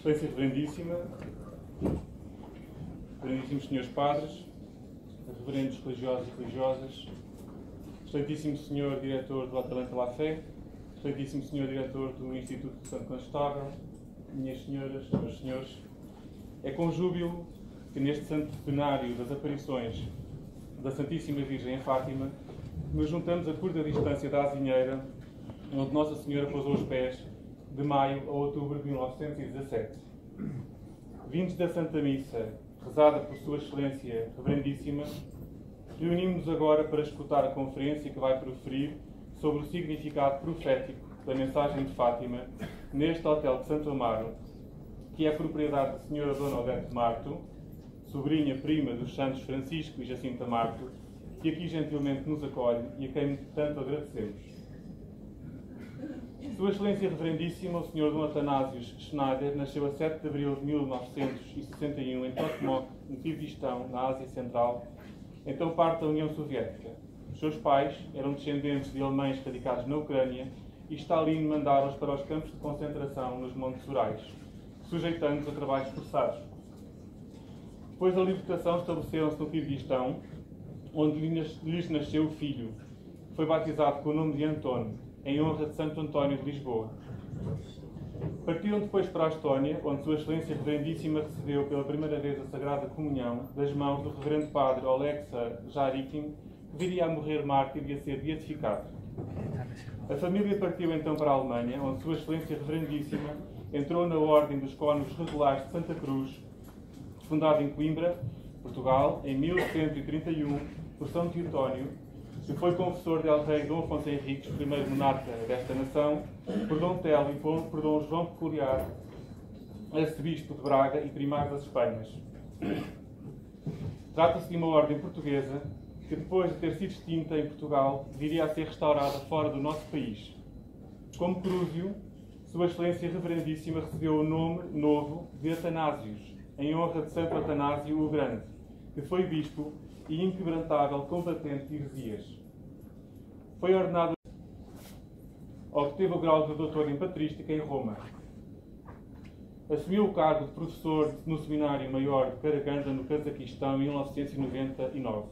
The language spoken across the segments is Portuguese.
Excelência Reverendíssima, Reverendíssimos Senhores Padres, Reverendos Religiosos e Religiosas, Excelentíssimo Senhor Diretor do Atalanta La Fé, Excelentíssimo Senhor Diretor do Instituto de Santo Condestável, minhas senhoras, meus senhores, é com júbilo que neste centenário das aparições da Santíssima Virgem em Fátima nos juntamos a curta distância da Azinheira, onde Nossa Senhora pousou os pés de maio a outubro de 1917. Vindos da Santa Missa, rezada por Sua Excelência Reverendíssima, reunimos-nos agora para escutar a conferência que vai proferir sobre o significado profético da mensagem de Fátima neste Hotel de Santo Amaro, que é propriedade da Senhora Dona Odete Marto, sobrinha prima dos santos Francisco e Jacinta Marto, que aqui gentilmente nos acolhe e a quem tanto agradecemos. Sua Excelência Reverendíssima, o Sr. Dom Atanásio Schneider, nasceu a 7 de abril de 1961 em Tokmok, no Kirguistão, na Ásia Central, então parte da União Soviética. Os seus pais eram descendentes de alemães radicados na Ucrânia e Stalin mandava-os para os campos de concentração nos Montes Urais, sujeitando-os a trabalhos forçados. Depois da libertação, estabeleceram-se no Kirguistão, onde lhes nasceu o filho, que foi batizado com o nome de António, em honra de Santo António de Lisboa. Partiram depois para a Estónia, onde Sua Excelência Reverendíssima recebeu pela primeira vez a Sagrada Comunhão das mãos do Reverendo Padre Olexa Jarikin, que viria a morrer mártir e a ser beatificado. A família partiu então para a Alemanha, onde Sua Excelência Reverendíssima entrou na Ordem dos Cônegos Regulares de Santa Cruz, fundada em Coimbra, Portugal, em 1131, por São Teotónio, que foi confessor del rei Dom Afonso Henriques, primeiro monarca desta nação, por Dom Telo e por Dom João Peculiar, arcebispo de Braga e primário das Espanhas. Trata-se de uma ordem portuguesa que, depois de ter sido extinta em Portugal, viria a ser restaurada fora do nosso país. Como crúsio, Sua Excelência Reverendíssima recebeu o nome novo de Atanásios, em honra de Santo Atanásio o Grande, que foi bispo e inquebrantável combatente de heresias. Foi ordenado, obteve o grau de doutor em patrística em Roma. Assumiu o cargo de professor no Seminário Maior de Karaganda, no Cazaquistão, em 1999.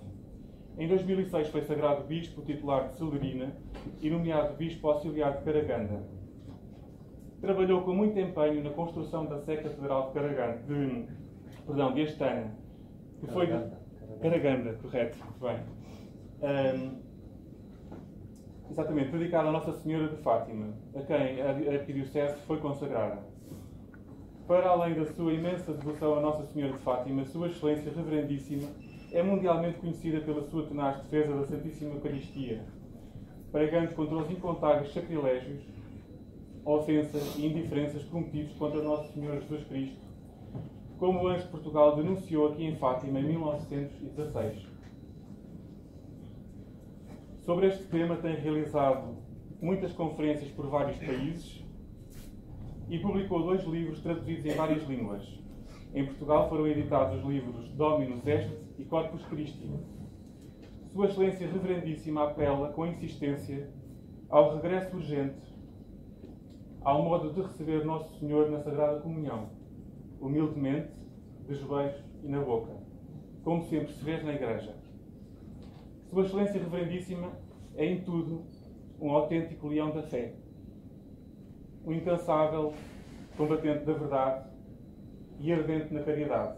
Em 2006 foi sagrado bispo titular de Celerina e nomeado bispo auxiliar de Karaganda. Trabalhou com muito empenho na construção da Sé Catedral de Astana, que foi Karaganda, correto, muito bem. Exatamente, dedicada a Nossa Senhora de Fátima, a quem a Arquidiocese foi consagrada. Para além da sua imensa devoção a Nossa Senhora de Fátima, Sua Excelência Reverendíssima é mundialmente conhecida pela sua tenaz defesa da Santíssima Eucaristia, pregando contra os incontáveis sacrilégios, ofensas e indiferenças cometidos contra Nosso Senhor Jesus Cristo, como o Anjo de Portugal denunciou aqui em Fátima em 1916. Sobre este tema tem realizado muitas conferências por vários países e publicou 2 livros traduzidos em várias línguas. Em Portugal foram editados os livros Dominus Est e Corpus Christi. Sua Excelência Reverendíssima apela com insistência ao regresso urgente ao modo de receber Nosso Senhor na Sagrada Comunhão, humildemente, de joelhos e na boca, como sempre se vê na Igreja. Sua Excelência Reverendíssima é, em tudo, um autêntico leão da fé, um incansável combatente da verdade e ardente na caridade,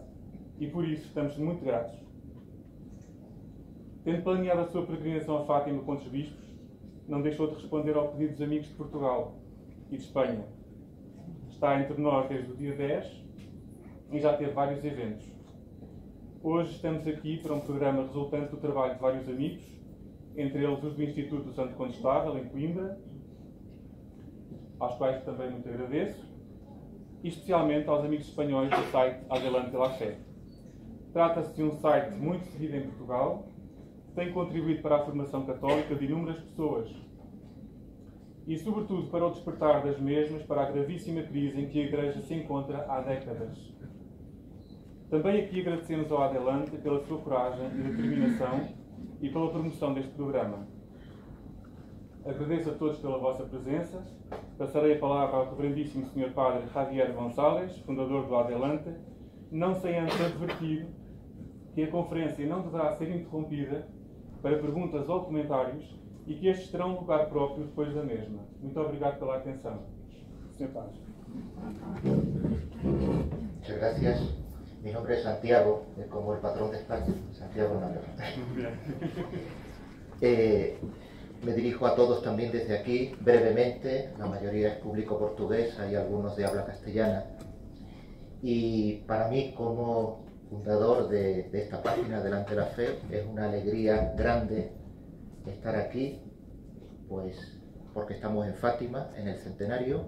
e por isso estamos muito gratos. Tendo planeado a sua peregrinação a Fátima com os bispos, não deixou de responder ao pedido dos amigos de Portugal e de Espanha. Está entre nós desde o dia 10 e já teve vários eventos. Hoje estamos aqui para um programa resultante do trabalho de vários amigos, entre eles os do Instituto Santo Condestável, em Coimbra, aos quais também muito agradeço, e especialmente aos amigos espanhóis do site Adelante la Fé. Trata-se de um site muito seguido em Portugal, que tem contribuído para a formação católica de inúmeras pessoas e, sobretudo, para o despertar das mesmas para a gravíssima crise em que a Igreja se encontra há décadas. Também aqui agradecemos ao Adelante pela sua coragem e determinação e pela promoção deste programa. Agradeço a todos pela vossa presença. Passarei a palavra ao Reverendíssimo Sr. Padre Javier Gonçalves, fundador do Adelante, não sem antes advertir que a conferência não deverá ser interrompida para perguntas ou comentários e que estes terão lugar próprio depois da mesma. Muito obrigado pela atenção. Sr. Padre. Muchas gracias. Mi nombre es Santiago, como el patrón de España, Santiago Navarro. Me dirijo a todos también desde aquí, brevemente. La mayoría es público portugués, hay algunos de habla castellana. Y para mí, como fundador de esta página Adelante la Fe, es una alegría grande estar aquí, pues porque estamos en Fátima, en el centenario,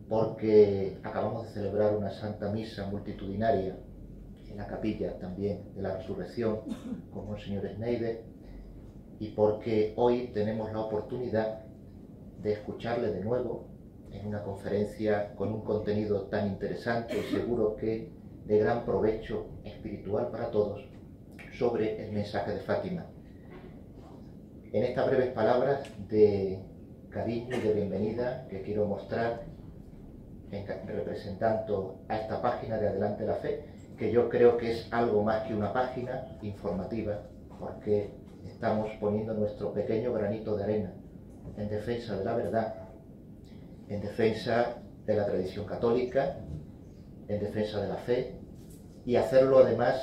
porque acabamos de celebrar una Santa Misa multitudinaria en la capilla también de la Resurrección con Monseñor Schneider, y porque hoy tenemos la oportunidad de escucharle de nuevo en una conferencia con un contenido tan interesante y seguro que de gran provecho espiritual para todos sobre el mensaje de Fátima. En estas breves palabras de cariño y de bienvenida que quiero mostrar representando a esta página de Adelante la Fe, que yo creo que es algo más que una página informativa, porque estamos poniendo nuestro pequeño granito de arena en defensa de la verdad, en defensa de la tradición católica, en defensa de la fe, y hacerlo además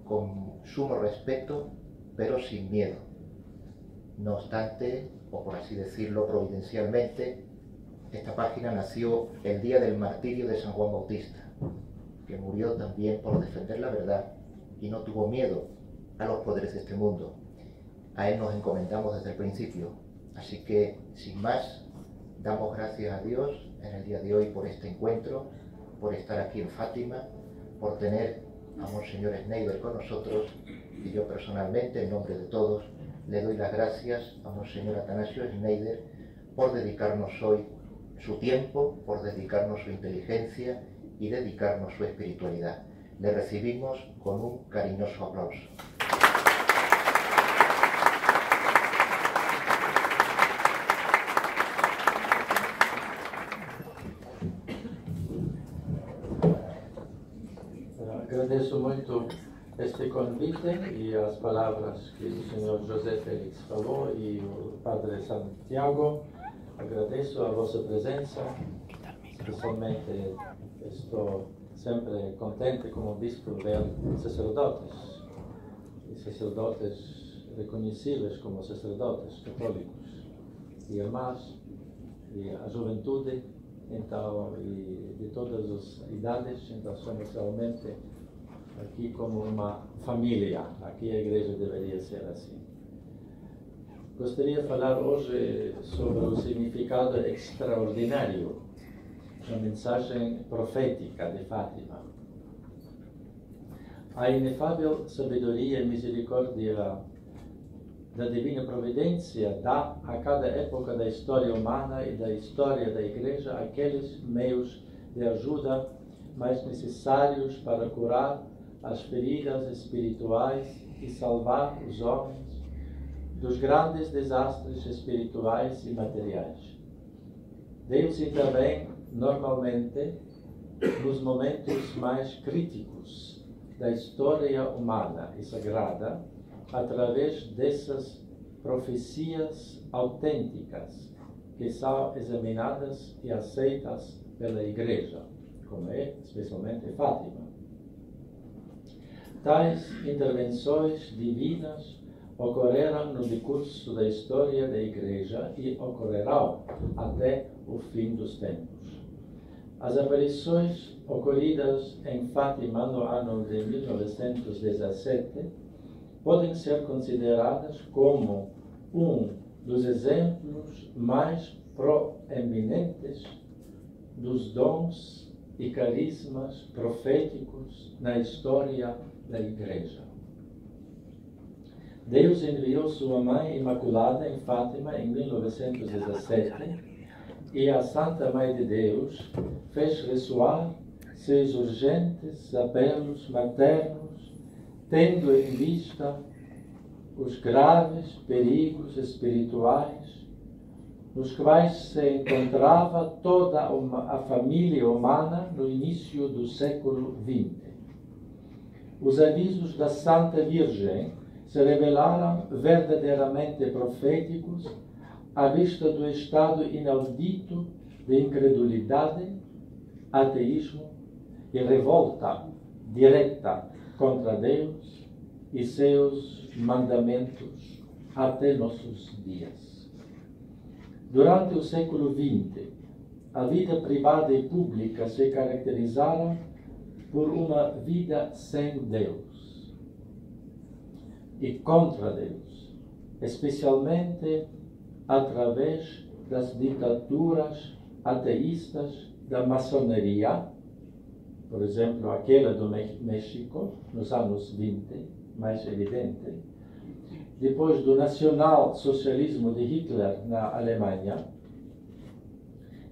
con sumo respeto, pero sin miedo. No obstante, o por así decirlo providencialmente, esta página nació el día del martirio de San Juan Bautista, que murió también por defender la verdad y no tuvo miedo a los poderes de este mundo. A él nos encomendamos desde el principio. Así que, sin más, damos gracias a Dios en el día de hoy por este encuentro, por estar aquí en Fátima, por tener a Monseñor Schneider con nosotros, y yo personalmente, en nombre de todos, le doy las gracias a Monseñor Atanasio Schneider por dedicarnos hoy su tiempo, por dedicarnos su inteligencia y dedicarnos su espiritualidad. Le recibimos con un cariñoso aplauso. Agradeço muito este convite e as palavras que o Sr. José Félix falou e o Padre Santiago. Agradeço a vossa presença, especialmente estou sempre contente como bispo de ver sacerdotes, e sacerdotes reconhecíveis como sacerdotes católicos, e irmãs, e a juventude, então, e de todas as idades, então somos realmente aqui como uma família, aqui a igreja deveria ser assim. Gostaria de falar hoje sobre o significado extraordinário da mensagem profética de Fátima. A inefável sabedoria e misericórdia da divina providência dá a cada época da história humana e da história da Igreja aqueles meios de ajuda mais necessários para curar as feridas espirituais e salvar os homens dos grandes desastres espirituais e materiais. Deus intervém normalmente nos momentos mais críticos da história humana e sagrada, através dessas profecias autênticas que são examinadas e aceitas pela Igreja, como é especialmente Fátima. Tais intervenções divinas ocorreram no decurso da história da Igreja e ocorrerão até o fim dos tempos. As aparições ocorridas em Fátima no ano de 1917 podem ser consideradas como um dos exemplos mais proeminentes dos dons e carismas proféticos na história da Igreja. Deus enviou sua Mãe Imaculada em Fátima em 1917 e a Santa Mãe de Deus fez ressoar seus urgentes apelos maternos, tendo em vista os graves perigos espirituais nos quais se encontrava toda a família humana no início do século XX. Os avisos da Santa Virgem se revelaram verdadeiramente proféticos à vista do estado inaudito de incredulidade, ateísmo e revolta direta contra Deus e seus mandamentos até nossos dias. Durante o século XX, a vida privada e pública se caracterizaram por uma vida sem Deus e contra Deus, especialmente através das ditaduras ateístas da maçonaria, por exemplo, aquela do México, nos anos 20, mais evidente, depois do nacional-socialismo de Hitler na Alemanha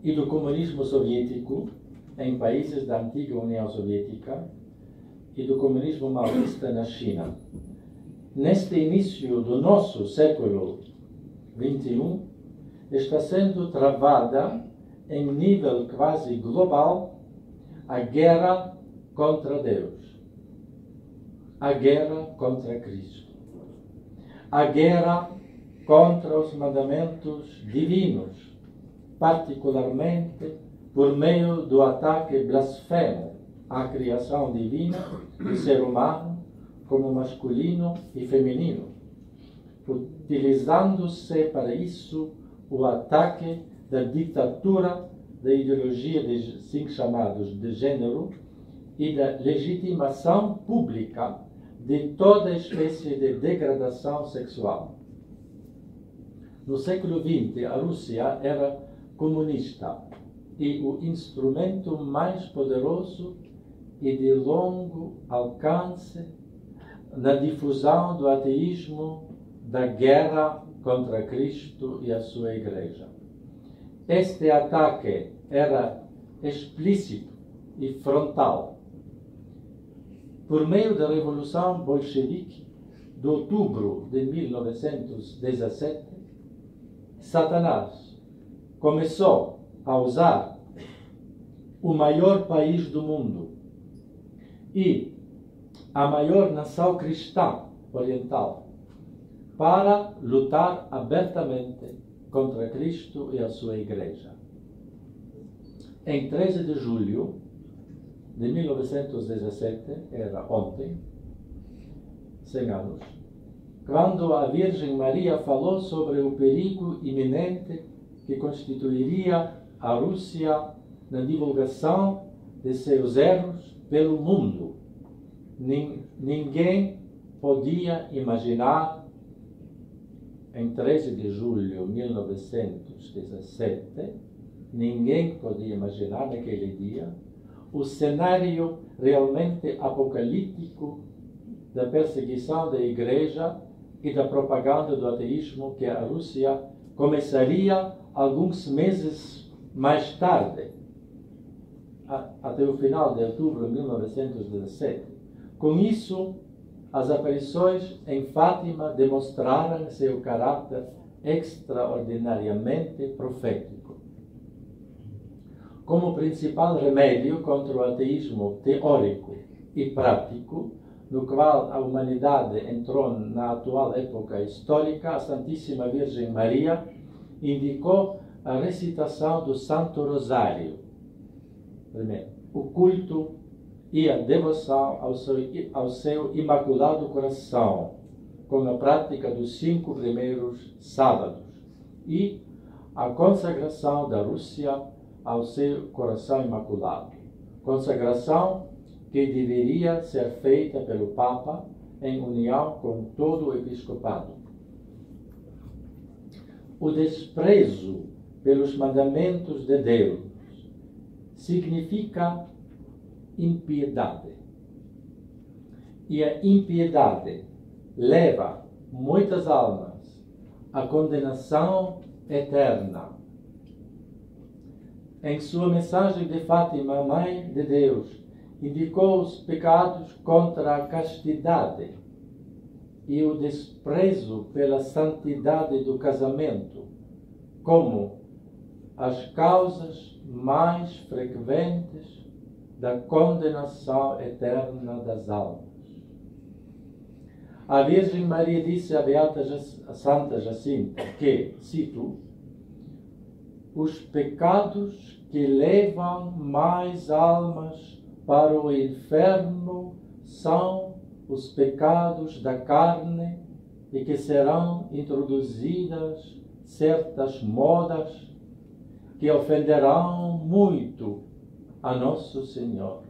e do comunismo soviético em países da antiga União Soviética e do comunismo maoísta na China. Neste início do nosso século XXI, está sendo travada em nível quase global a guerra contra Deus, a guerra contra Cristo, a guerra contra os mandamentos divinos, particularmente por meio do ataque blasfemo à criação divina do ser humano como masculino e feminino, utilizando-se para isso o ataque da ditadura da ideologia de assim chamados de gênero e da legitimação pública de toda espécie de degradação sexual. No século XX, a Rússia era comunista e o instrumento mais poderoso e de longo alcance na difusão do ateísmo, da guerra contra Cristo e a sua Igreja. Este ataque era explícito e frontal. Por meio da Revolução Bolchevique de outubro de 1917, Satanás começou a usar o maior país do mundo e a maior nação cristã oriental para lutar abertamente contra Cristo e a sua Igreja. Em 13 de julho de 1917, era ontem, 100 anos, quando a Virgem Maria falou sobre o perigo iminente que constituiria a Rússia na divulgação de seus erros pelo mundo. Ninguém podia imaginar, em 13 de julho de 1917, ninguém podia imaginar naquele dia o cenário realmente apocalíptico da perseguição da Igreja e da propaganda do ateísmo que a Rússia começaria alguns meses mais tarde, até o final de outubro de 1917. Com isso, as aparições em Fátima demonstraram seu caráter extraordinariamente profético. Como principal remédio contra o ateísmo teórico e prático, no qual a humanidade entrou na atual época histórica, a Santíssima Virgem Maria indicou a recitação do Santo Rosário, primeiro, o culto e a devoção ao seu Imaculado Coração, com a prática dos 5 primeiros sábados, e a consagração da Rússia ao seu Coração Imaculado. Consagração que deveria ser feita pelo Papa em união com todo o episcopado. O desprezo pelos mandamentos de Deus significa impiedade. E a impiedade leva muitas almas à condenação eterna. Em sua mensagem de Fátima, a Mãe de Deus indicou os pecados contra a castidade e o desprezo pela santidade do casamento como as causas mais frequentes da condenação eterna das almas. A Virgem Maria disse à Beata Santa Jacinta que, cito, os pecados que levam mais almas para o inferno são os pecados da carne e que serão introduzidas certas modas que ofenderão muito a Nosso Senhor.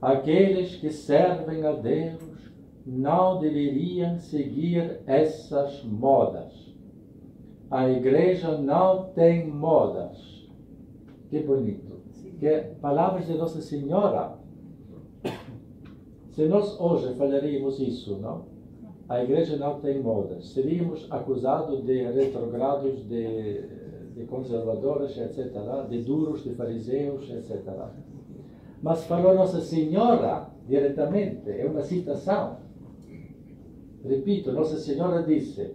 Aqueles que servem a Deus não deveriam seguir essas modas. A Igreja não tem modas. Que bonito. Que palavras de Nossa Senhora. Se nós hoje falaríamos isso, não? A Igreja não tem modas. Seríamos acusados de retrogrados, de conservadores, etc., de duros, de fariseus, etc. Mas falou Nossa Senhora diretamente, é uma citação. Repito, Nossa Senhora disse: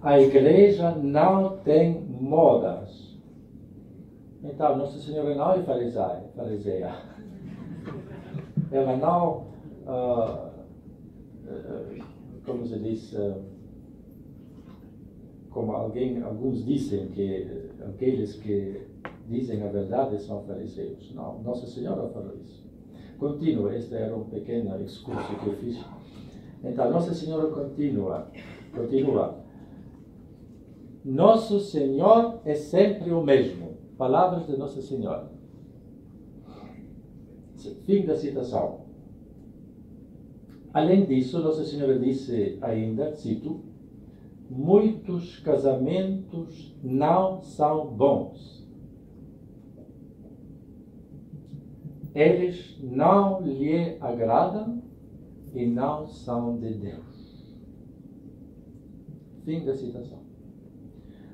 a Igreja não tem modas. Então, Nossa Senhora não é fariseia. Ela não, como se diz, como alguns dizem que aqueles que dizem a verdade são fariseus. Não, Nossa Senhora falou isso. Continua, este era um pequeno excurso que eu fiz. Então, Nossa Senhora continua. Nosso Senhor é sempre o mesmo. Palavras de Nossa Senhora. Fim da citação. Além disso, Nossa Senhora disse ainda, cito, muitos casamentos não são bons. Eles não lhe agradam e não são de Deus. Fim da citação.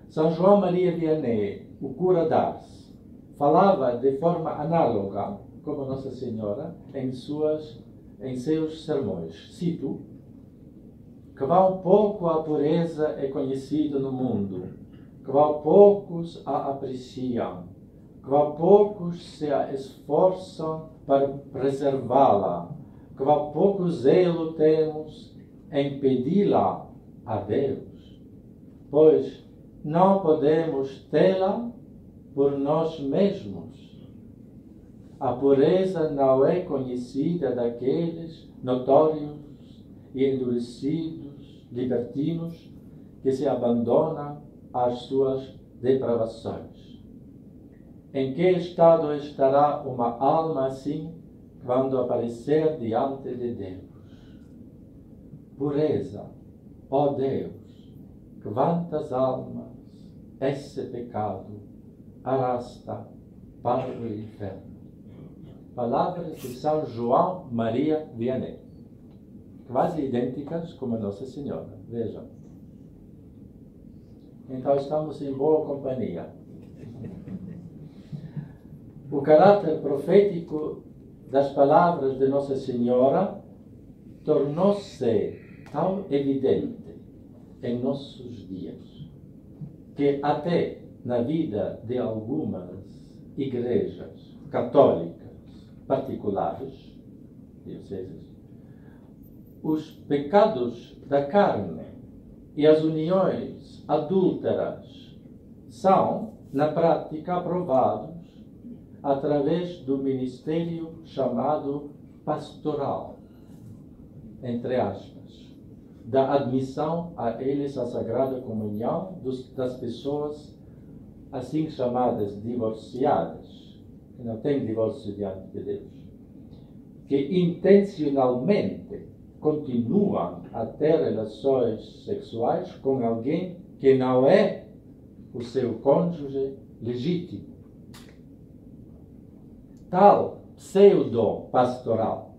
São João Maria Vianney, o cura d'Ars, falava de forma análoga, como Nossa Senhora, em seus sermões. Cito, quão pouco a pureza é conhecida no mundo, quão poucos a apreciam, quão poucos se esforçam para preservá-la, quão pouco zelo temos em pedi-la a Deus, pois não podemos tê-la por nós mesmos. A pureza não é conhecida daqueles notórios e endurecidos libertinos que se abandonam às suas depravações. Em que estado estará uma alma assim quando aparecer diante de Deus? Pureza, ó Deus, quantas almas esse pecado arrasta para o inferno. Palavras de São João Maria Vianney, quase idênticas como a Nossa Senhora. Vejam. Então estamos em boa companhia. O caráter profético das palavras de Nossa Senhora tornou-se tão evidente em nossos dias que até na vida de algumas igrejas católicas particulares, dioceses, os pecados da carne e as uniões adúlteras são, na prática, aprovados através do ministério chamado pastoral, entre aspas, da admissão a eles à Sagrada Comunhão das pessoas assim chamadas divorciadas, que não têm divórcio diante de Deus, que intencionalmente continuam a ter relações sexuais com alguém que não é o seu cônjuge legítimo. Tal pseudo-pastoral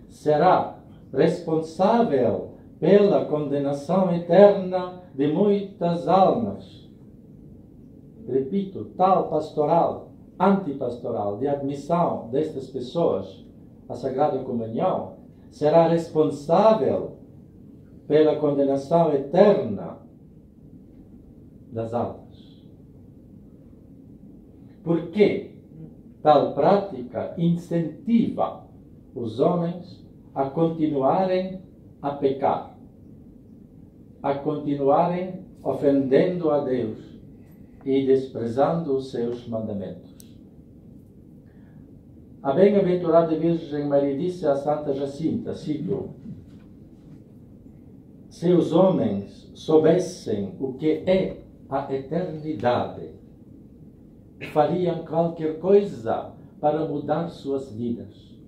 será responsável pela condenação eterna de muitas almas. Repito, tal pastoral, antipastoral, de admissão destas pessoas à Sagrada Comunhão, será responsável pela condenação eterna das almas. Por que tal prática incentiva os homens a continuarem a pecar, a continuarem ofendendo a Deus e desprezando os seus mandamentos? A bem-aventurada Virgem Maria disse a Santa Jacinta, cito: se os homens soubessem o que é a eternidade, fariam qualquer coisa para mudar suas vidas.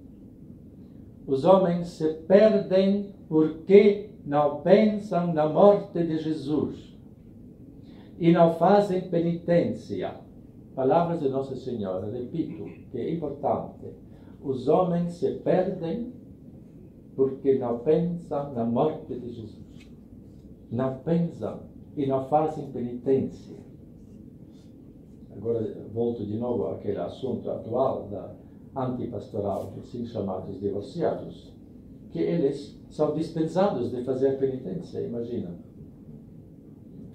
Os homens se perdem porque não pensam na morte de Jesus e não fazem penitência. Palavras de Nossa Senhora, repito, que é importante. Os homens se perdem porque não pensam na morte de Jesus. Não pensam e não fazem penitência. Agora volto de novo àquele assunto atual da antipastoral, dos assim chamados divorciados, que eles são dispensados de fazer penitência, imagina.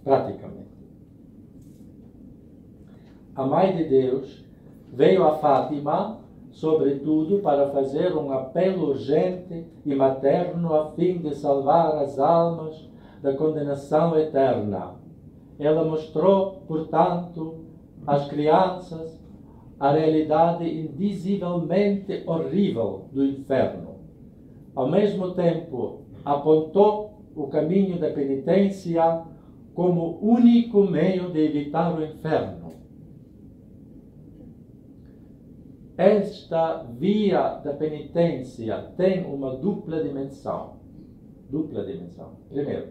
Praticamente. A Mãe de Deus veio a Fátima, sobretudo, para fazer um apelo urgente e materno a fim de salvar as almas da condenação eterna. Ela mostrou, portanto, às crianças a realidade indizivelmente horrível do inferno. Ao mesmo tempo, apontou o caminho da penitência como único meio de evitar o inferno. Esta via da penitência tem uma dupla dimensão. Primeiro,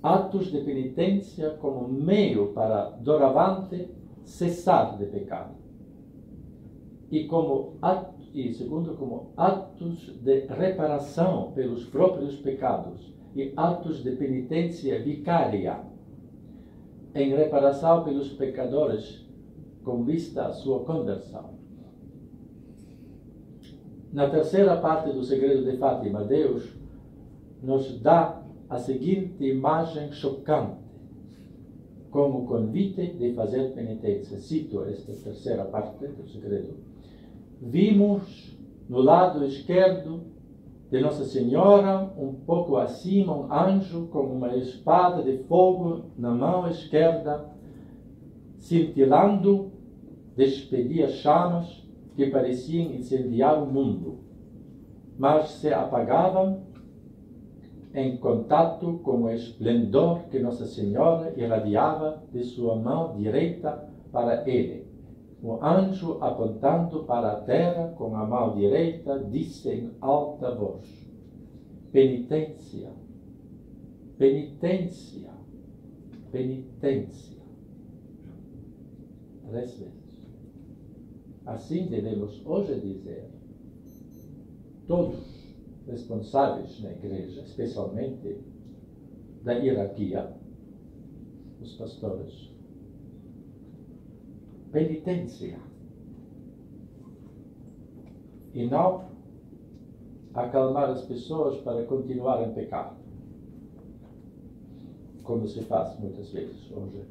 atos de penitência como meio para, doravante, cessar de pecar. E segundo, como atos de reparação pelos próprios pecados e atos de penitência vicária em reparação pelos pecadores com vista à sua conversão. Na terceira parte do segredo de Fátima, Deus nos dá a seguinte imagem chocante como convite de fazer penitência. Cito esta terceira parte do segredo. Vimos no lado esquerdo de Nossa Senhora, um pouco acima, um anjo com uma espada de fogo na mão esquerda, cintilando, despedia chamas que pareciam incendiar o mundo, mas se apagavam em contato com o esplendor que Nossa Senhora irradiava de sua mão direita para ele. O anjo, apontando para a terra com a mão direita, disse em alta voz: penitência, penitência, penitência. 3 vezes. Assim devemos hoje dizer, todos responsáveis na igreja, especialmente da hierarquia, os pastores, penitência. E não acalmar as pessoas para continuar a pecar, como se faz muitas vezes hoje.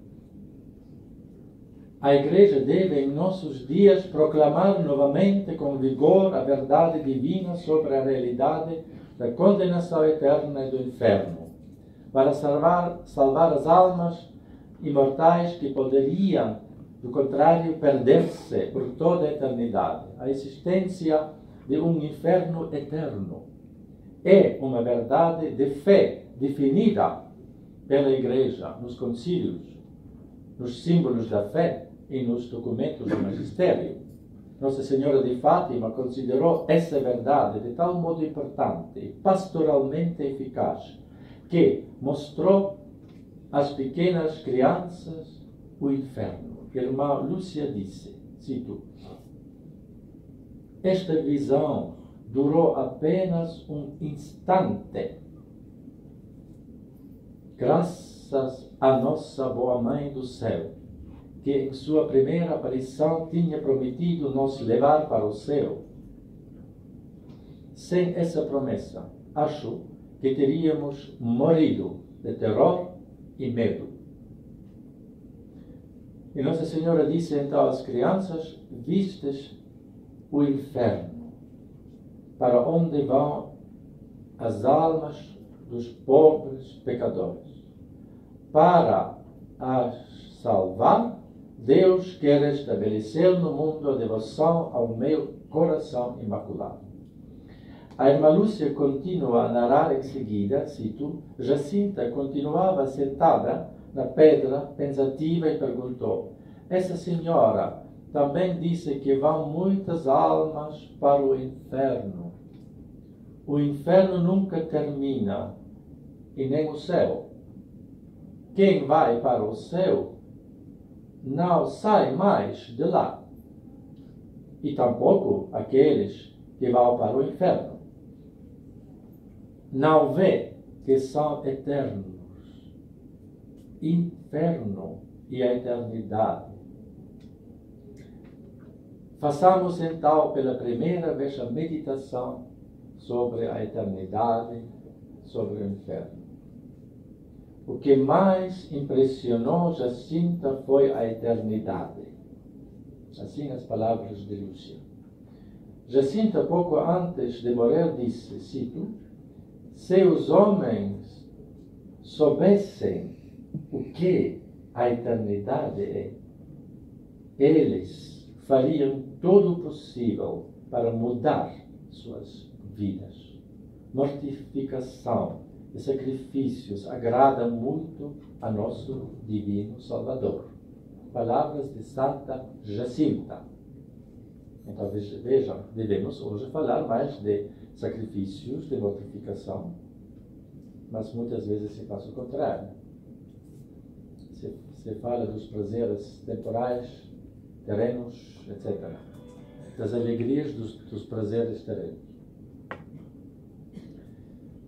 A Igreja deve, em nossos dias, proclamar novamente com vigor a verdade divina sobre a realidade da condenação eterna e do inferno, para salvar as almas imortais que poderiam, do contrário, perder-se por toda a eternidade. A existência de um inferno eterno é uma verdade de fé definida pela Igreja nos concílios, nos símbolos da fé e nos documentos do magistério. Nossa Senhora de Fátima considerou essa verdade de tal modo importante e pastoralmente eficaz que mostrou às pequenas crianças o inferno. Irmã Lúcia disse, cito: esta visão durou apenas um instante, graças à nossa boa Mãe do Céu, que em sua primeira aparição tinha prometido nos levar para o céu. Sem essa promessa, acho que teríamos morrido de terror e medo. E Nossa Senhora disse então às crianças: vistes o inferno, para onde vão as almas dos pobres pecadores. Para as salvar, Deus quer estabelecer no mundo a devoção ao meu coração imaculado. A irmã Lúcia continua a narrar em seguida, cito: Jacinta continuava sentada na pedra, pensativa, e perguntou: essa senhora também disse que vão muitas almas para o inferno. O inferno nunca termina, e nem o céu. Quem vai para o céu não sai mais de lá. E tampouco aqueles que vão para o inferno. Não vê que são eternos. Inferno e a eternidade. Façamos então pela primeira vez a meditação sobre a eternidade, sobre o inferno. O que mais impressionou Jacinta foi a eternidade. Assim as palavras de Lúcia. Jacinta, pouco antes de morrer, disse, cito: se os homens soubessem o que a eternidade é, eles fariam todo o possível para mudar suas vidas. Mortificação e sacrifícios agradam muito a nosso Divino Salvador. Palavras de Santa Jacinta. Então vejam, devemos hoje falar mais de sacrifícios, de mortificação, mas muitas vezes se faz o contrário. Se fala dos prazeres temporais, terrenos, etc. Das alegrias dos prazeres terrenos.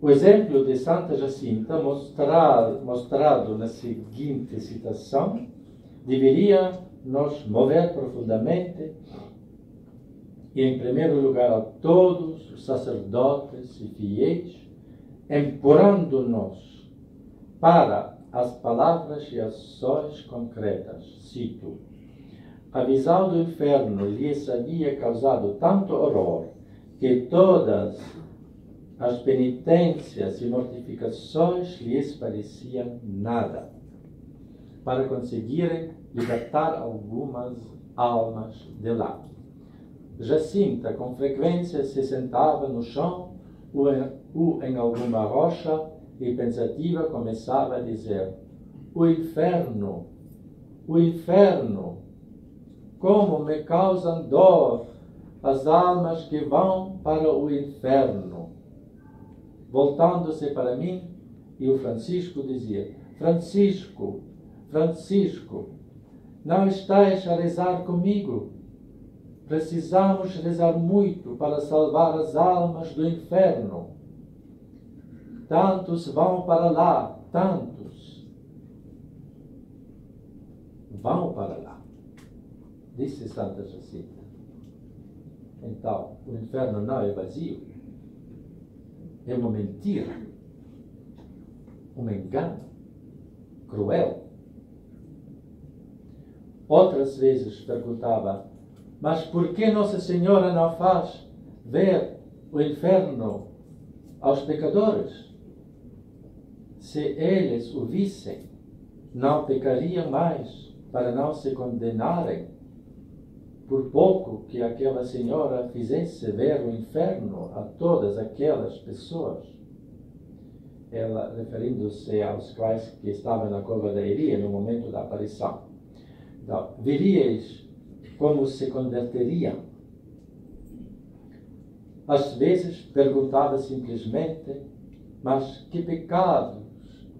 O exemplo de Santa Jacinta, mostrado na seguinte citação, deveria nos mover profundamente e, em primeiro lugar, a todos os sacerdotes e fiéis, empurrando-nos para as palavras e ações concretas. Cito: a visão do inferno lhes havia causado tanto horror que todas as penitências e mortificações lhes pareciam nada, para conseguirem libertar algumas almas de lá. Jacinta, com frequência, se sentava no chão ou em alguma rocha e, pensativa, começava a dizer: o inferno, como me causam dor as almas que vão para o inferno. Voltando-se para mim, e o Francisco dizia: Francisco, não estais a rezar comigo? Precisamos rezar muito para salvar as almas do inferno. Tantos vão para lá, tantos vão para lá, disse Santa Jacinta. Então, o inferno não é vazio, é uma mentira, um engano cruel. Outras vezes perguntava: mas por que Nossa Senhora não faz ver o inferno aos pecadores? Se eles o vissem, não pecariam mais para não se condenarem. Por pouco que aquela senhora fizesse ver o inferno a todas aquelas pessoas. Ela, referindo-se aos quais que estavam na cova da Iria no momento da aparição. Então, veríeis como se converteriam. Às vezes perguntava simplesmente: mas que pecados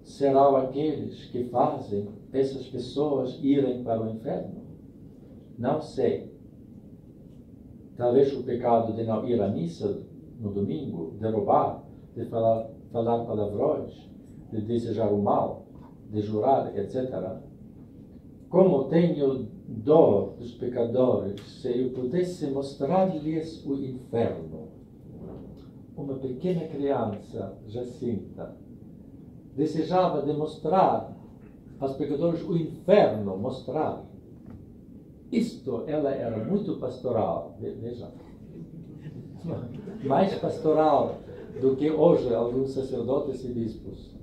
serão aqueles que fazem essas pessoas irem para o inferno? Não sei. Talvez o pecado de não ir à missa no domingo, de roubar, de falar palavrões, de desejar o mal, de jurar, etc. Como tenho dor dos pecadores, se eu pudesse mostrar-lhes o inferno. Uma pequena criança, Jacinta, desejava demonstrar aos pecadores o inferno, mostrar. Isto, ela era muito pastoral, veja, mais pastoral do que hoje alguns sacerdotes e bispos.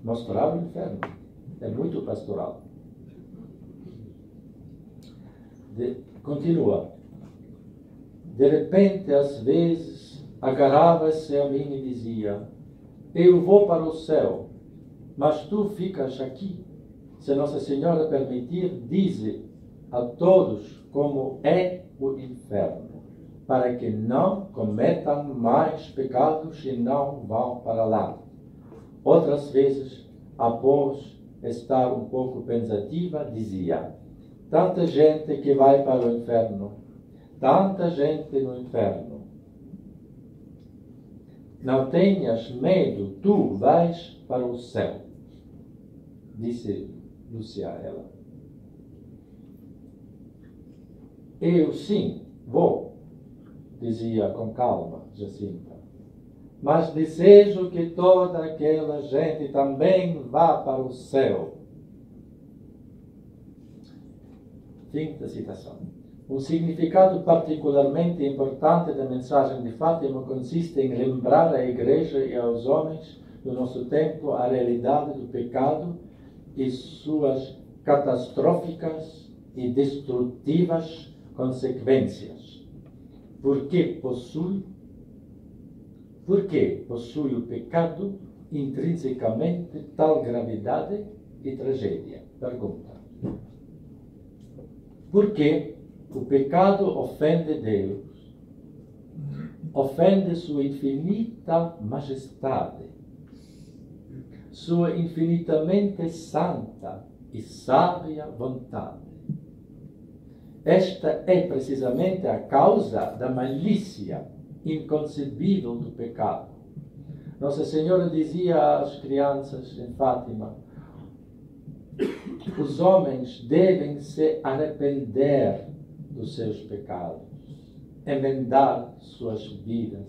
Mostrava o inferno. É muito pastoral. Continua. De repente, às vezes, agarrava-se a mim e dizia: eu vou para o céu, mas tu ficas aqui. Se Nossa Senhora permitir, dize a todos como é o inferno, para que não cometam mais pecados e não vão para lá. Outras vezes, após estar um pouco pensativa, dizia: tanta gente que vai para o inferno, tanta gente no inferno. Não tenhas medo, tu vais para o céu, disse Lúcia a ela. Eu sim, vou, dizia com calma Jacinta. Mas desejo que toda aquela gente também vá para o céu. Fim da citação. Um significado particularmente importante da mensagem de Fátima consiste em lembrar à Igreja e aos homens do nosso tempo a realidade do pecado e suas catastróficas e destrutivas consequências. Porque possui o pecado intrinsecamente tal gravidade e tragédia? Pergunta. Porque o pecado ofende Deus, ofende sua infinita majestade, sua infinitamente santa e sábia vontade. Esta é precisamente a causa da malícia inconcebível do pecado. Nossa Senhora dizia às crianças em Fátima: os homens devem se arrepender dos seus pecados, emendar suas vidas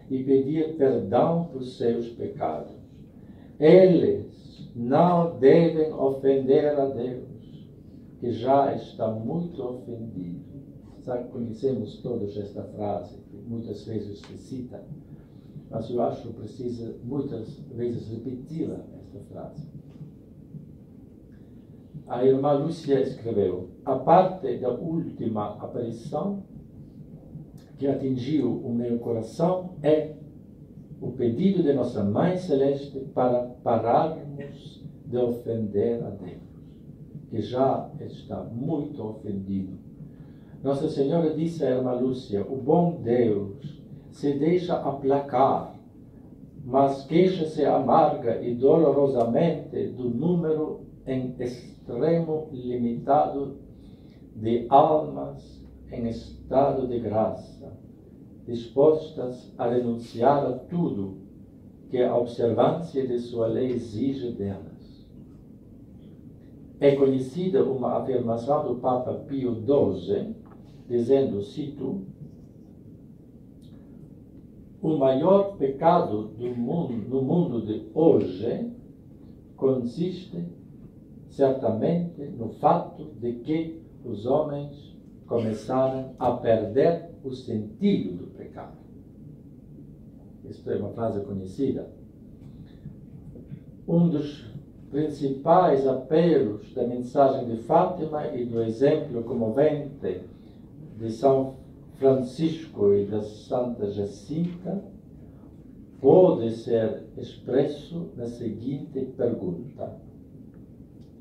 e pedir perdão por seus pecados. Eles não devem ofender a Deus, que já está muito ofendido. Sabe, conhecemos todos esta frase, que muitas vezes se cita, mas eu acho que precisa muitas vezes repeti-la, esta frase. A irmã Lúcia escreveu: a parte da última aparição que atingiu o meu coração é o pedido de Nossa Mãe Celeste para pararmos de ofender a Deus, que já está muito ofendido. Nossa Senhora disse à irmã Lúcia: o bom Deus se deixa aplacar, mas queixa-se amarga e dolorosamente do número em extremo limitado de almas em estado de graça, dispostas a renunciar a tudo que a observância de sua lei exige delas. É conhecida uma afirmação do Papa Pio XII, dizendo, cito: o maior pecado no mundo de hoje consiste certamente no fato de que os homens começaram a perder o sentido do pecado. Isto é uma frase conhecida. Um dos principais apelos da mensagem de Fátima e do exemplo comovente de São Francisco e da Santa Jacinta pode ser expresso na seguinte pergunta: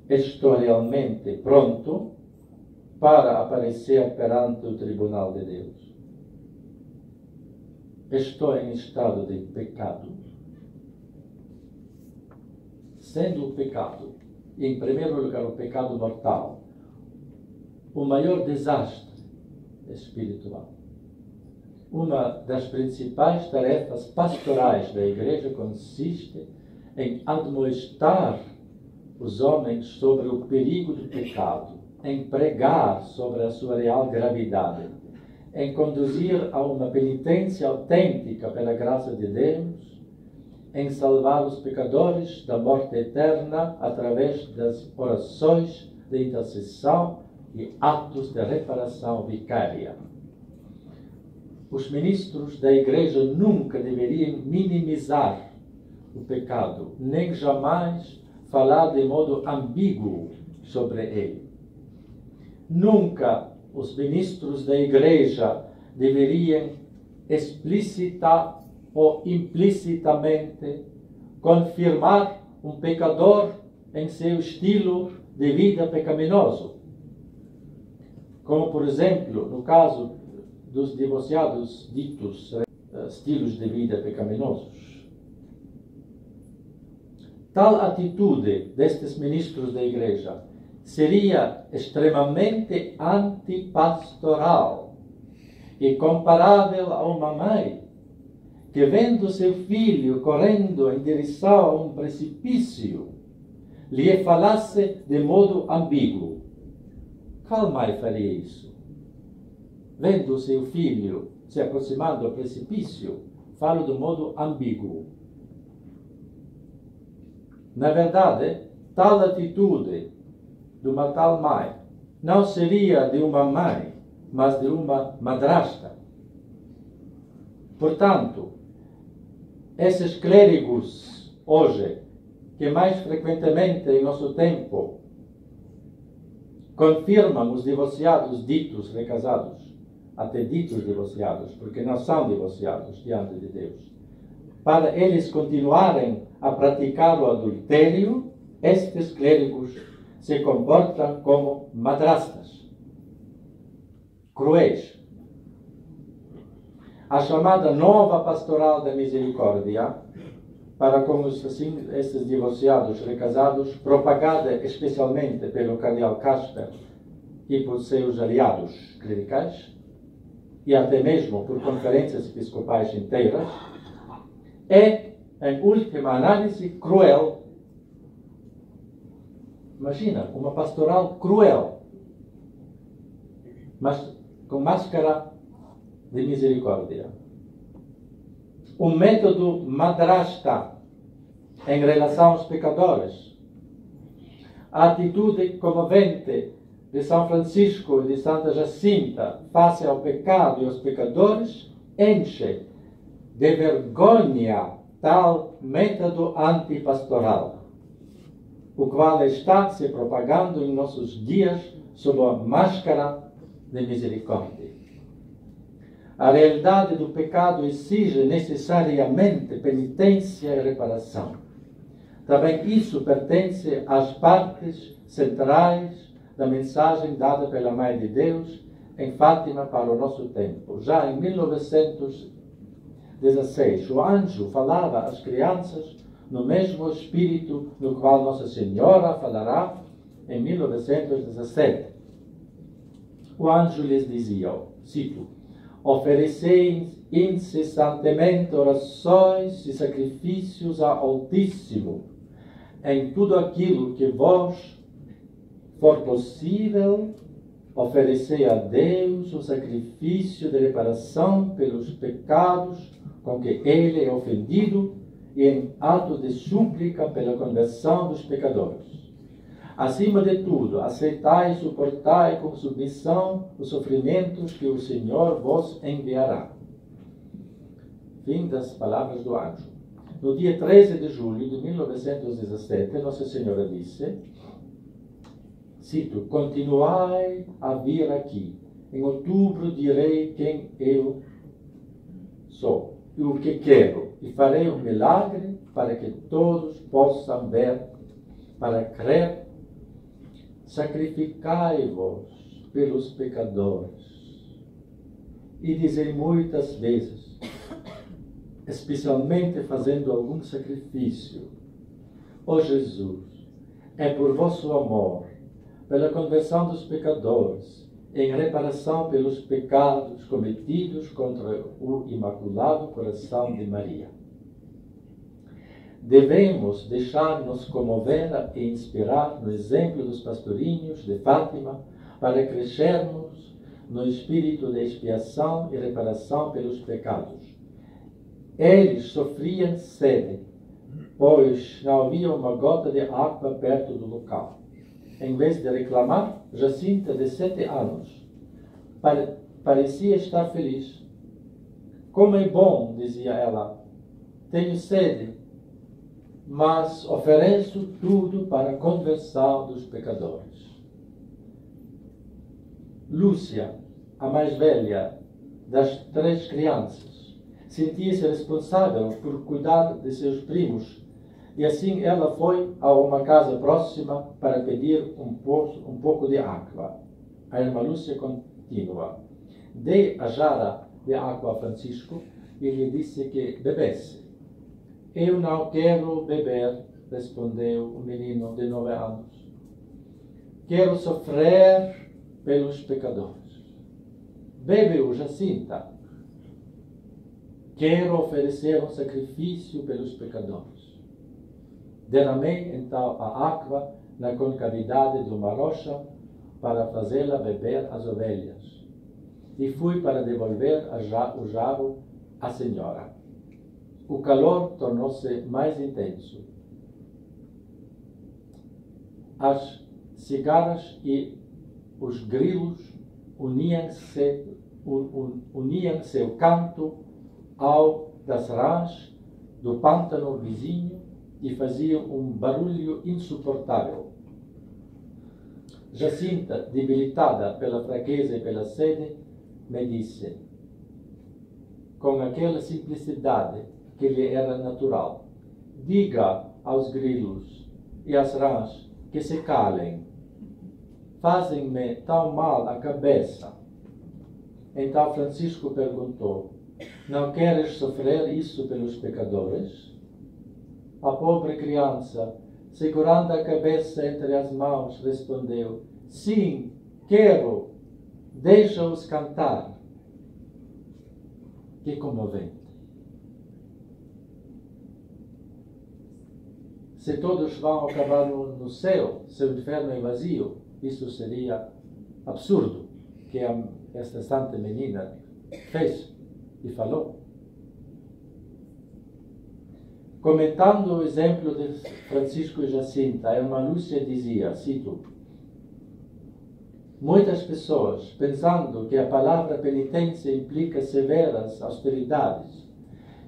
estou realmente pronto para aparecer perante o tribunal de Deus? Estou em estado de pecado? Sendo o pecado, em primeiro lugar, o pecado mortal, o maior desastre espiritual, uma das principais tarefas pastorais da Igreja consiste em admoestar os homens sobre o perigo do pecado, em pregar sobre a sua real gravidade, em conduzir a uma penitência autêntica pela graça de Deus em salvar os pecadores da morte eterna através das orações de intercessão e atos de reparação vicária. Os ministros da Igreja nunca deveriam minimizar o pecado, nem jamais falar de modo ambíguo sobre ele. Nunca os ministros da Igreja deveriam explícita ou implicitamente confirmar um pecador em seu estilo de vida pecaminoso. Como, por exemplo, no caso dos divorciados ditos estilos de vida pecaminosos. Tal atitude destes ministros da Igreja seria extremamente antipastoral e comparável a uma mãe que, vendo seu filho correndo em direção a um precipício, lhe falasse de modo ambíguo. Qual mãe faria isso? Vendo seu filho se aproximando do precipício, fala de modo ambíguo. Na verdade, tal atitude de uma tal mãe não seria de uma mãe, mas de uma madrasta. Portanto, esses clérigos hoje, que mais frequentemente em nosso tempo confirmam os divorciados ditos recasados, até ditos divorciados, porque não são divorciados diante de Deus, para eles continuarem a praticar o adultério, estes clérigos se comportam como madrastas, cruéis. A chamada nova pastoral da misericórdia para com esses divorciados recasados, propagada especialmente pelo cardeal Casper e por seus aliados clericais, e até mesmo por conferências episcopais inteiras, é, em última análise, cruel. Imagina, uma pastoral cruel, mas com máscara de misericórdia. O método madrasta em relação aos pecadores, a atitude comovente de São Francisco e de Santa Jacinta face ao pecado e aos pecadores, enche de vergonha tal método antipastoral, o qual está se propagando em nossos dias sob a máscara de misericórdia. A realidade do pecado exige necessariamente penitência e reparação. Também isso pertence às partes centrais da mensagem dada pela Mãe de Deus em Fátima para o nosso tempo. Já em 1916, o anjo falava às crianças no mesmo espírito no qual Nossa Senhora falará em 1917. O anjo lhes dizia, cito, ofereceis incessantemente orações e sacrifícios ao Altíssimo em tudo aquilo que vos for possível, oferecei a Deus o sacrifício de reparação pelos pecados com que Ele é ofendido e em ato de súplica pela conversão dos pecadores. Acima de tudo, aceitai e suportai com submissão os sofrimentos que o Senhor vos enviará. Fim das palavras do anjo. No dia 13 de julho de 1917, Nossa Senhora disse, cito, continuai a vir aqui. Em outubro direi quem eu sou e o que quero, e farei um milagre para que todos possam ver, para crer. Sacrificai-vos pelos pecadores. E dizei muitas vezes, especialmente fazendo algum sacrifício, ó Jesus, é por vosso amor, pela conversão dos pecadores, em reparação pelos pecados cometidos contra o Imaculado Coração de Maria. Devemos deixar-nos comover e inspirar no exemplo dos pastorinhos de Fátima para crescermos no espírito de expiação e reparação pelos pecados. Eles sofriam sede pois não havia uma gota de água perto do local. Em vez de reclamar, Jacinta, de 7 anos, parecia estar feliz. Como é bom, dizia ela, tenho sede, mas ofereço tudo para a conversão dos pecadores. Lúcia, a mais velha das 3 crianças, sentia-se responsável por cuidar de seus primos, e assim ela foi a uma casa próxima para pedir um pouco de água. A irmã Lúcia continua. Dei a jarra de água a Francisco e lhe disse que bebesse. Eu não quero beber, respondeu o menino de 9 anos. Quero sofrer pelos pecadores. Bebe-o, Jacinta. Quero oferecer um sacrifício pelos pecadores. Derramei então a água na concavidade de uma rocha para fazê-la beber as ovelhas. E fui para devolver o jarro à senhora. O calor tornou-se mais intenso. As cigarras e os grilos uniam-se o canto ao das rãs do pântano vizinho e faziam um barulho insuportável. Jacinta, debilitada pela fraqueza e pela sede, me disse, com aquela simplicidade que lhe era natural, diga aos grilos e às rãs que se calem. Fazem-me tão mal a cabeça. Então Francisco perguntou, não queres sofrer isso pelos pecadores? A pobre criança, segurando a cabeça entre as mãos, respondeu, sim, quero, deixa-os cantar. Que comovente. Se todos vão acabar no céu, se o inferno é vazio, isso seria absurdo, que esta santa menina fez e falou. Comentando o exemplo de Francisco e Jacinta, a irmã Lúcia dizia, cito, muitas pessoas, pensando que a palavra penitência implica severas austeridades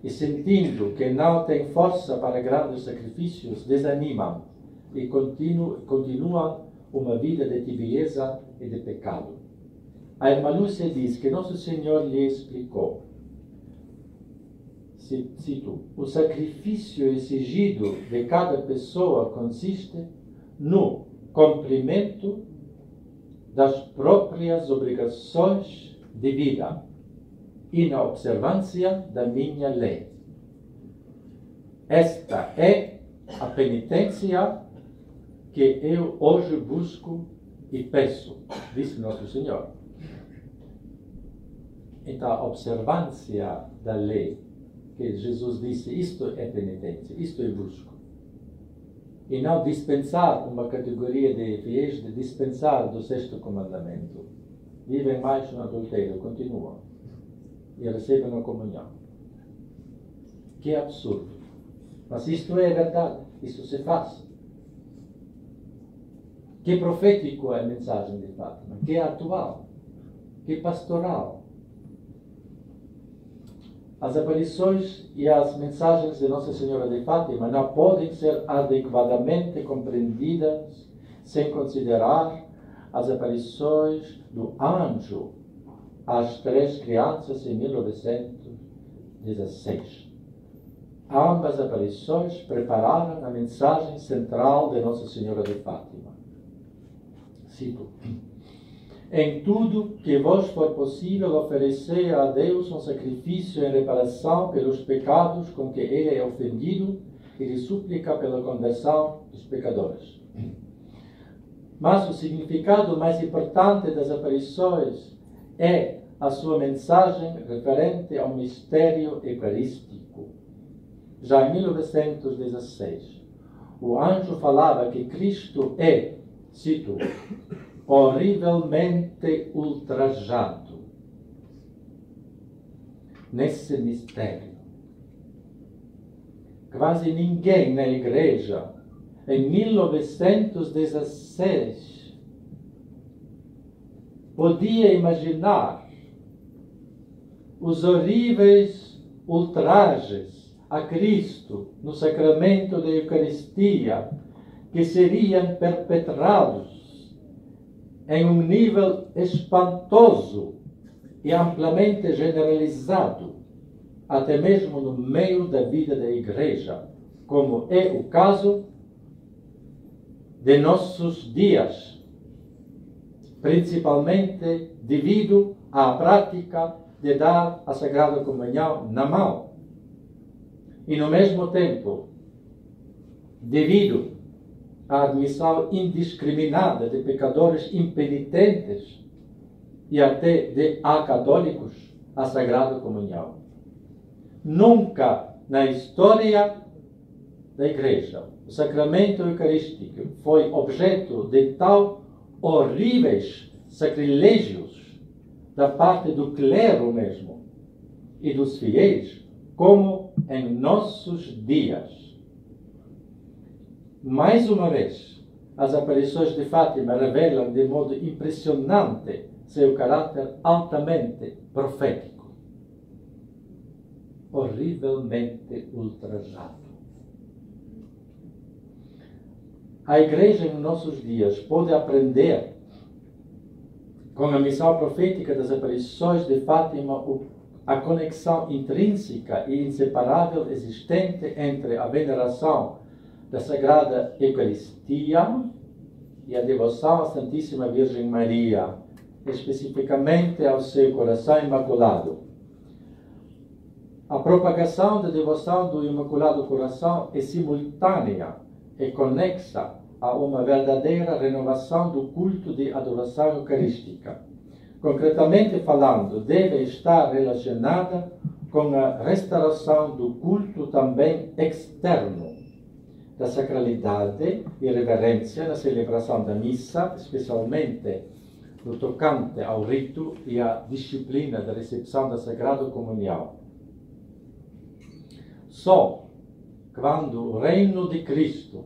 e sentindo que não têm força para grandes sacrifícios, desanimam e continuam uma vida de tibieza e de pecado. A irmã Lúcia diz que Nosso Senhor lhe explicou, cito, o sacrifício exigido de cada pessoa consiste no cumprimento das próprias obrigações de vida e na observância da minha lei. Esta é a penitência que eu hoje busco e peço, disse Nosso Senhor. Então, a observância da lei, que Jesus disse, isto é penitência, isto eu busco. E não dispensar uma categoria de fiéis, de dispensar do 6º comandamento. Vivem mais no adultério, continuam. E recebem a comunhão. Que absurdo. Mas isto é verdade, isto se faz. Que profético é a mensagem de Fátima, que atual, que pastoral. As aparições e as mensagens de Nossa Senhora de Fátima não podem ser adequadamente compreendidas sem considerar as aparições do anjo às 3 crianças em 1916. Ambas aparições prepararam a mensagem central de Nossa Senhora de Fátima. Cito. Em tudo que vos for possível, oferecer a Deus um sacrifício em reparação pelos pecados com que Ele é ofendido e lhe súplica pela conversão dos pecadores. Mas o significado mais importante das aparições é a sua mensagem referente ao mistério eucarístico. Já em 1916, o anjo falava que Cristo é, cito, horrivelmente ultrajado nesse mistério. quase ninguém na igreja, em 1916, podia imaginar os horríveis ultrajes a Cristo no sacramento da Eucaristia que seriam perpetrados em um nível espantoso e amplamente generalizado, até mesmo no meio da vida da Igreja, como é o caso de nossos dias, principalmente devido à prática de dar a Sagrada Comunhão na mão. E, no mesmo tempo, devido à admissão indiscriminada de pecadores impenitentes e até de acatólicos à Sagrada Comunhão. Nunca na história da Igreja o sacramento eucarístico foi objeto de tão horríveis sacrilégios da parte do clero mesmo e dos fiéis como em nossos dias. Mais uma vez, as aparições de Fátima revelam de modo impressionante seu caráter altamente profético, horrivelmente ultrajado. A Igreja em nossos dias pode aprender com a missão profética das aparições de Fátima a conexão intrínseca e inseparável existente entre a veneração da Sagrada Eucaristia e a devoção à Santíssima Virgem Maria, especificamente ao seu coração imaculado. A propagação da devoção do Imaculado Coração é simultânea e conexa a uma verdadeira renovação do culto de adoração eucarística. Concretamente falando, deve estar relacionada com a restauração do culto também externo, da sacralidade e reverência na celebração da missa, especialmente no tocante ao rito e à disciplina da recepção da Sagrada Comunhão. Só quando o reino de Cristo,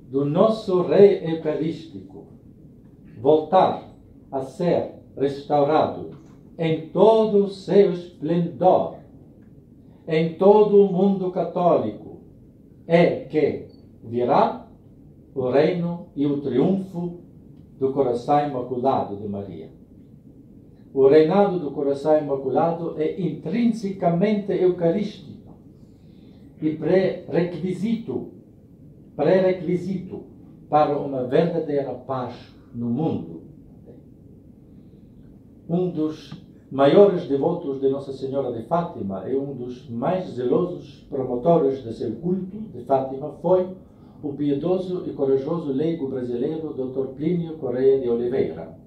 do nosso Rei Eucarístico, voltar a ser restaurado em todo o seu esplendor, em todo o mundo católico, é que virá o reino e o triunfo do coração imaculado de Maria. O reinado do coração imaculado é intrinsecamente eucarístico e pré-requisito para uma verdadeira paz no mundo. Um dos maiores devotos de Nossa Senhora de Fátima e um dos mais zelosos promotores de seu culto de Fátima foi o piedoso e corajoso leigo brasileiro Dr. Plínio Correia de Oliveira.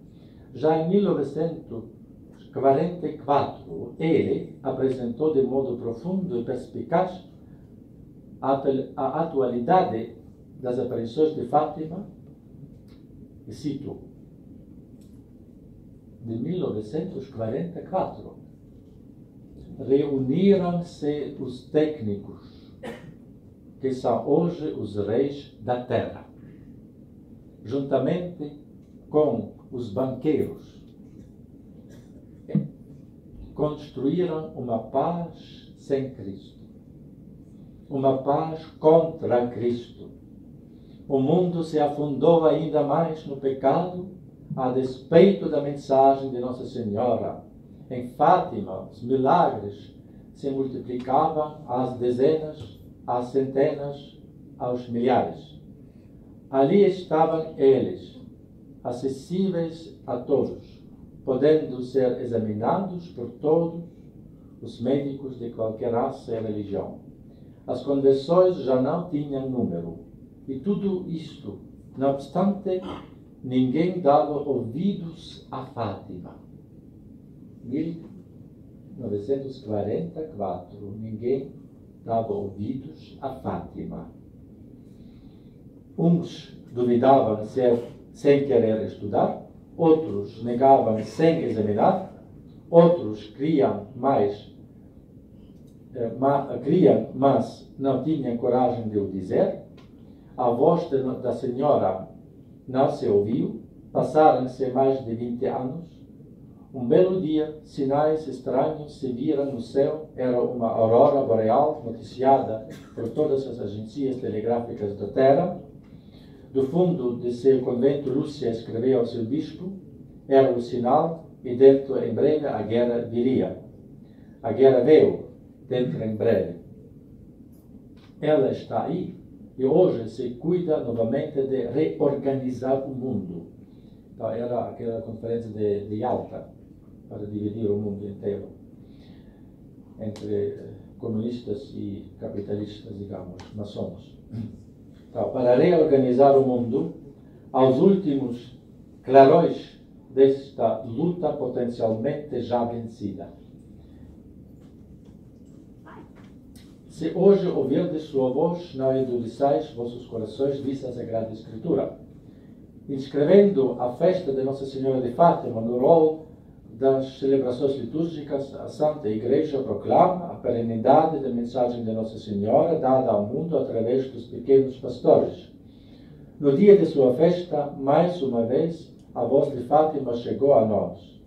Já em 1944, ele apresentou de modo profundo e perspicaz a atualidade das aparições de Fátima, e cito, de 1944, reuniram-se os técnicos, que são hoje os reis da terra, juntamente com os banqueiros, construíram uma paz sem Cristo, uma paz contra Cristo. O mundo se afundou ainda mais no pecado, a despeito da mensagem de Nossa Senhora. Em Fátima, os milagres se multiplicavam às dezenas, às centenas, aos milhares. Ali estavam eles, acessíveis a todos, podendo ser examinados por todos os médicos de qualquer raça e religião. As conversões já não tinham número. E tudo isto, não obstante, ninguém dava ouvidos a Fátima. 1944, ninguém dava ouvidos a Fátima. Uns duvidavam sem querer estudar, outros negavam sem examinar, outros criam mais queriam, mas não tinham coragem de o dizer. A voz da senhora não se ouviu. Passaram-se mais de 20 anos. Um belo dia, sinais estranhos se viram no céu. Era uma aurora boreal noticiada por todas as agências telegráficas da Terra. Do fundo de seu convento, Lúcia escreveu ao seu bispo. Era o sinal, e dentro em breve a guerra viria. A guerra veio dentro em breve. Ela está aí e hoje se cuida novamente de reorganizar o mundo. Então, era aquela conferência de Yalta, para dividir o mundo inteiro entre comunistas e capitalistas, digamos, maçons. Então, para reorganizar o mundo, aos últimos clarões desta luta potencialmente já vencida. Se hoje ouvirdes sua voz, não endureciais vossos corações, diz a Sagrada Escritura. Inscrevendo a festa de Nossa Senhora de Fátima no rol das celebrações litúrgicas, a Santa Igreja proclama a perenidade da mensagem de Nossa Senhora dada ao mundo através dos pequenos pastores. No dia de sua festa, mais uma vez, a voz de Fátima chegou a nós.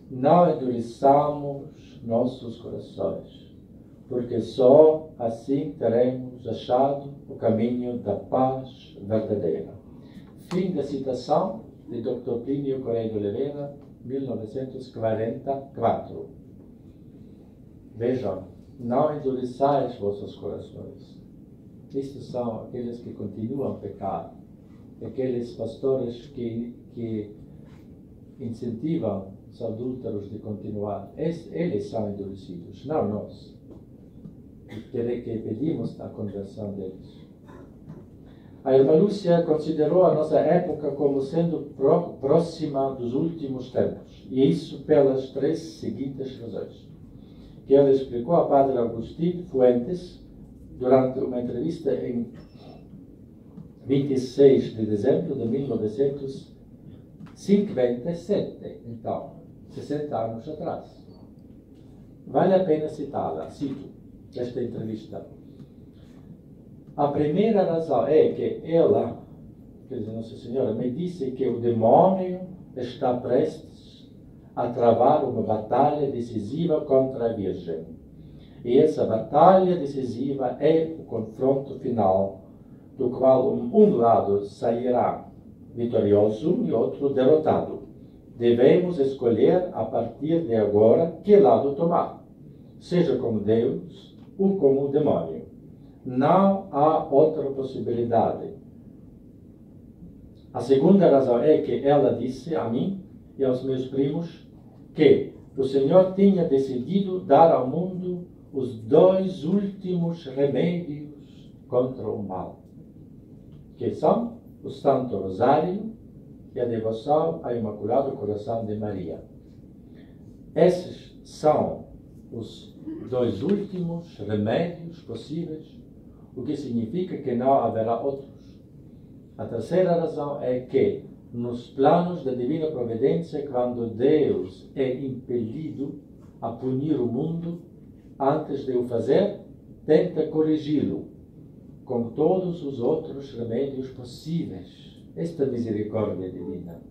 Não endureçamos nossos corações, porque só assim teremos achado o caminho da paz verdadeira. Fim da citação de Dr. Plínio Correia de Oliveira, 1944. Vejam, não endureçais vossos corações. Estes são aqueles que continuam a pecar, aqueles pastores que incentivam os adúlteros de continuar. Eles são endurecidos, não nós, que pedimos a conversão deles. A irmã Lúcia considerou a nossa época como sendo próxima dos últimos tempos, e isso pelas 3 seguintes razões, que ela explicou a Padre Agustín Fuentes durante uma entrevista em 26 de dezembro de 1957, então, 60 anos atrás. Vale a pena citá-la, cito esta entrevista. A primeira razão é que ela, quer dizer, Nossa Senhora, me disse que o demônio está prestes a travar uma batalha decisiva contra a Virgem. E essa batalha decisiva é o confronto final, do qual um lado sairá vitorioso e outro derrotado. Devemos escolher a partir de agora que lado tomar, seja como Deus ou como o demônio. Não há outra possibilidade. A segunda razão é que ela disse a mim e aos meus primos que o Senhor tinha decidido dar ao mundo os 2 últimos remédios contra o mal, que são o Santo Rosário e a devoção ao Imaculado Coração de Maria. Esses são os 2 últimos remédios possíveis, o que significa que não haverá outros. A terceira razão é que, nos planos da Divina Providência, quando Deus é impelido a punir o mundo, antes de o fazer, tenta corrigi-lo com todos os outros remédios possíveis. Esta misericórdia divina.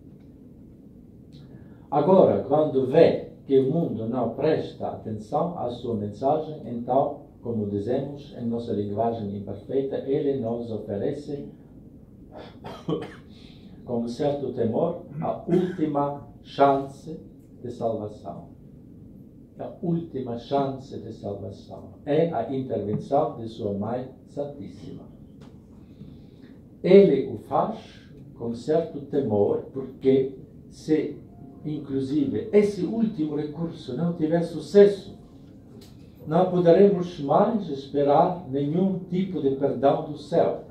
Agora, quando vê que o mundo não presta atenção à sua mensagem, então, como dizemos em nossa linguagem imperfeita, ele nos oferece, com certo temor, a última chance de salvação. A última chance de salvação é a intervenção de sua Mãe Santíssima. Ele o faz com certo temor, porque se, inclusive, esse último recurso não tiver sucesso, não poderemos mais esperar nenhum tipo de perdão do céu,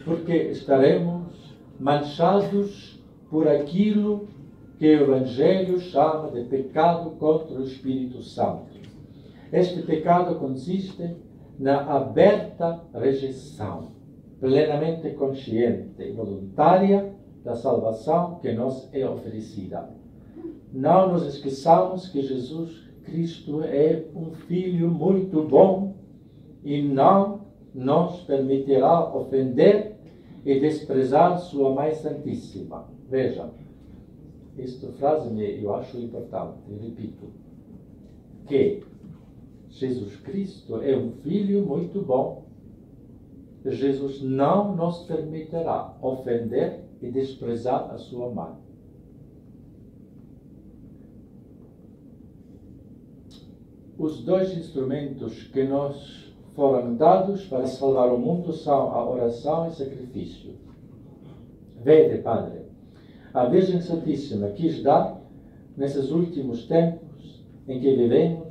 porque estaremos manchados por aquilo que o Evangelho chama de pecado contra o Espírito Santo. Este pecado consiste na aberta rejeição, plenamente consciente e voluntária, da salvação que nos é oferecida. Não nos esqueçamos que Jesus Cristo é um filho muito bom e não nos permitirá ofender e desprezar sua Mãe Santíssima. Vejam, esta frase eu acho importante, repito, que Jesus Cristo é um filho muito bom. Jesus não nos permitirá ofender e desprezar a sua mãe. Os dois instrumentos que nos foram dados para salvar o mundo são a oração e sacrifício. Vede, Padre, a Virgem Santíssima quis dar, nesses últimos tempos em que vivemos,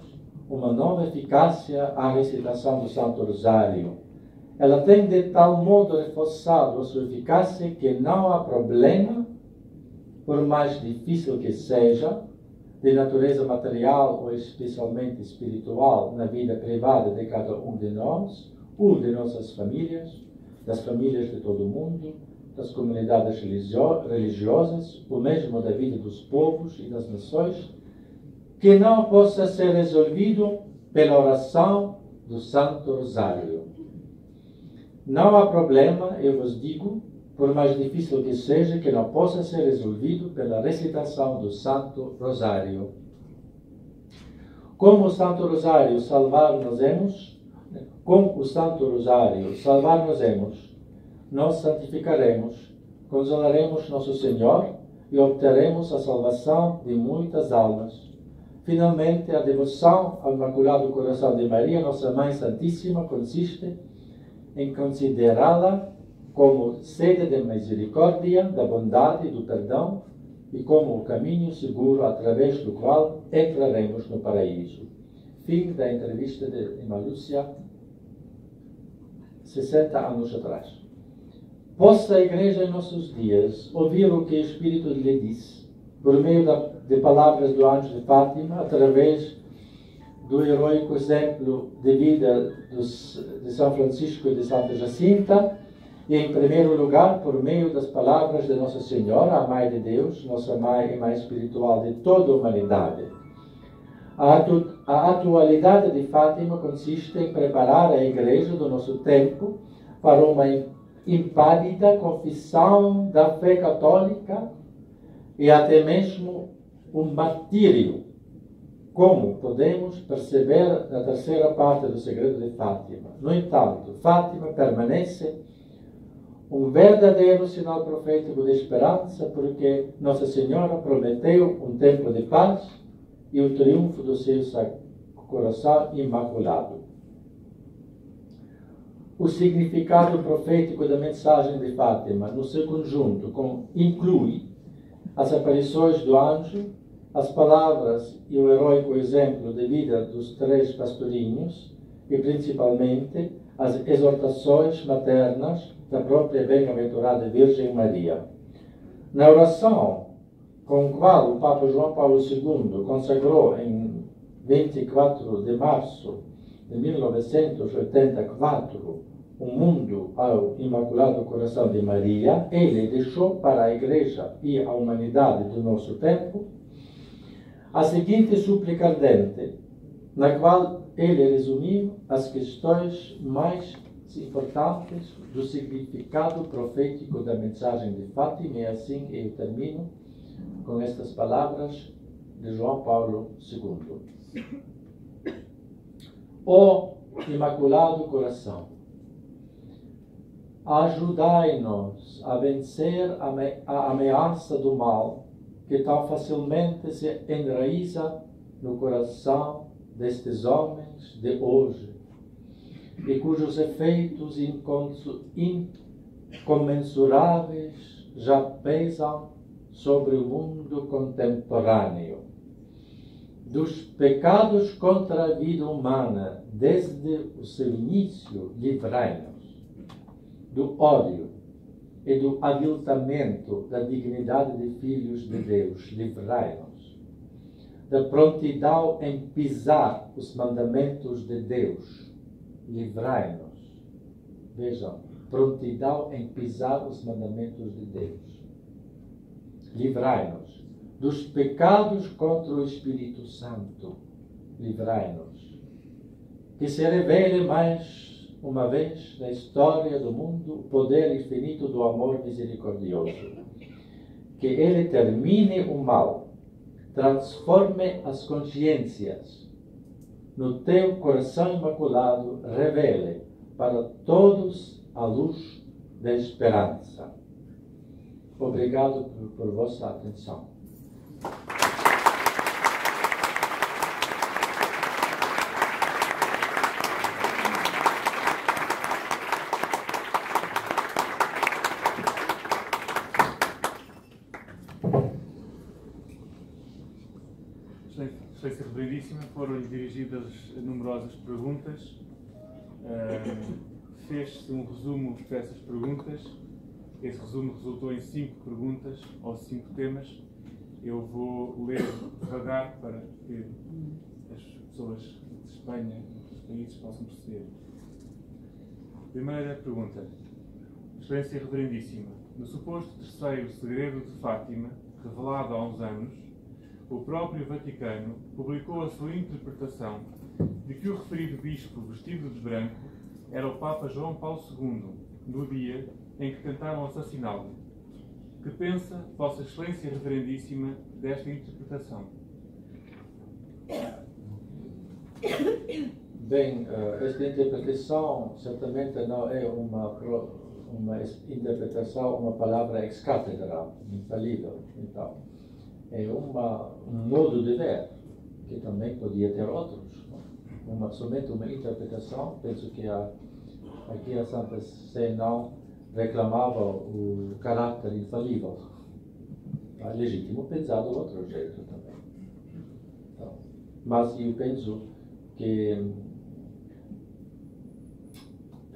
uma nova eficácia à recitação do Santo Rosário. Ela tem de tal modo reforçado a sua eficácia que não há problema, por mais difícil que seja, de natureza material ou especialmente espiritual, na vida privada de cada um de nós, ou de nossas famílias, das famílias de todo o mundo, das comunidades religiosas, ou mesmo da vida dos povos e das nações, que não possa ser resolvido pela oração do Santo Rosário. Não há problema, eu vos digo, por mais difícil que seja, que não possa ser resolvido pela recitação do Santo Rosário. Com o Santo Rosário salvar-nos-emos, nós santificaremos, consolaremos Nosso Senhor e obteremos a salvação de muitas almas. Finalmente, a devoção ao Imaculado Coração de Maria, Nossa Mãe Santíssima, consiste em considerá-la como sede de misericórdia, da bondade e do perdão, e como o caminho seguro através do qual entraremos no paraíso. Fim da entrevista de Irmã Lúcia, 60 anos atrás. Possa a Igreja em nossos dias ouvir o que o Espírito lhe diz, por meio de palavras do anjo de Fátima, através do heroico exemplo de vida de São Francisco e de Santa Jacinta, e, em primeiro lugar, por meio das palavras de Nossa Senhora, a Mãe de Deus, nossa Mãe e Mãe espiritual de toda a humanidade. A atualidade de Fátima consiste em preparar a Igreja do nosso tempo para uma impávida confissão da fé católica e até mesmo um martírio, como podemos perceber na terceira parte do segredo de Fátima. No entanto, Fátima permanece um verdadeiro sinal profético de esperança, porque Nossa Senhora prometeu um tempo de paz e o triunfo do seu coração imaculado. O significado profético da mensagem de Fátima, no seu conjunto, inclui as aparições do anjo, as palavras e o heroico exemplo de vida dos 3 pastorinhos e, principalmente, as exortações maternas da própria bem-aventurada Virgem Maria. Na oração com a qual o Papa João Paulo II consagrou em 24 de março de 1984 o mundo ao Imaculado Coração de Maria, ele deixou para a Igreja e a humanidade do nosso tempo a seguinte súplica ardente, na qual ele resumiu as questões mais importantes do significado profético da mensagem de Fátima, e assim eu termino com estas palavras de João Paulo II. Ó Imaculado Coração, ajudai-nos a vencer a ameaça do mal que tão facilmente se enraiza no coração destes homens de hoje e cujos efeitos incomensuráveis já pesam sobre o mundo contemporâneo. Dos pecados contra a vida humana, desde o seu início, livrai-nos. Do ódio e do aviltamento da dignidade de filhos de Deus, livrai-nos. Da prontidão em pisar os mandamentos de Deus, livrai-nos. Vejam, prontidão em pisar os mandamentos de Deus. Livrai-nos dos pecados contra o Espírito Santo. livrai-nos. Que se revele mais uma vez na história do mundo o poder infinito do amor misericordioso. Que ele termine o mal, transforme as consciências. No teu coração imaculado, revele para todos a luz da esperança. Obrigado por vossa atenção. Excelência Reverendíssima, foram-lhe dirigidas numerosas perguntas. Fez-se um resumo dessas perguntas. Esse resumo resultou em 5 perguntas ou 5 temas. Eu vou ler devagar para que as pessoas de Espanha e outros países possam perceber. Primeira pergunta. Excelência Reverendíssima, no suposto terceiro segredo de Fátima, revelado há uns anos, o próprio Vaticano publicou a sua interpretação de que o referido bispo vestido de branco era o Papa João Paulo II, no dia em que tentaram assassiná-lo. Que pensa Vossa Excelência Reverendíssima desta interpretação? Bem, esta interpretação certamente não é uma interpretação, uma palavra ex cathedra, infalível. Então, é um modo de ver, que também podia ter outros. Somente uma interpretação. Penso que aqui a Santa Sé não reclamava o caráter infalível. É legítimo pensar do outro jeito também. Então, mas eu penso que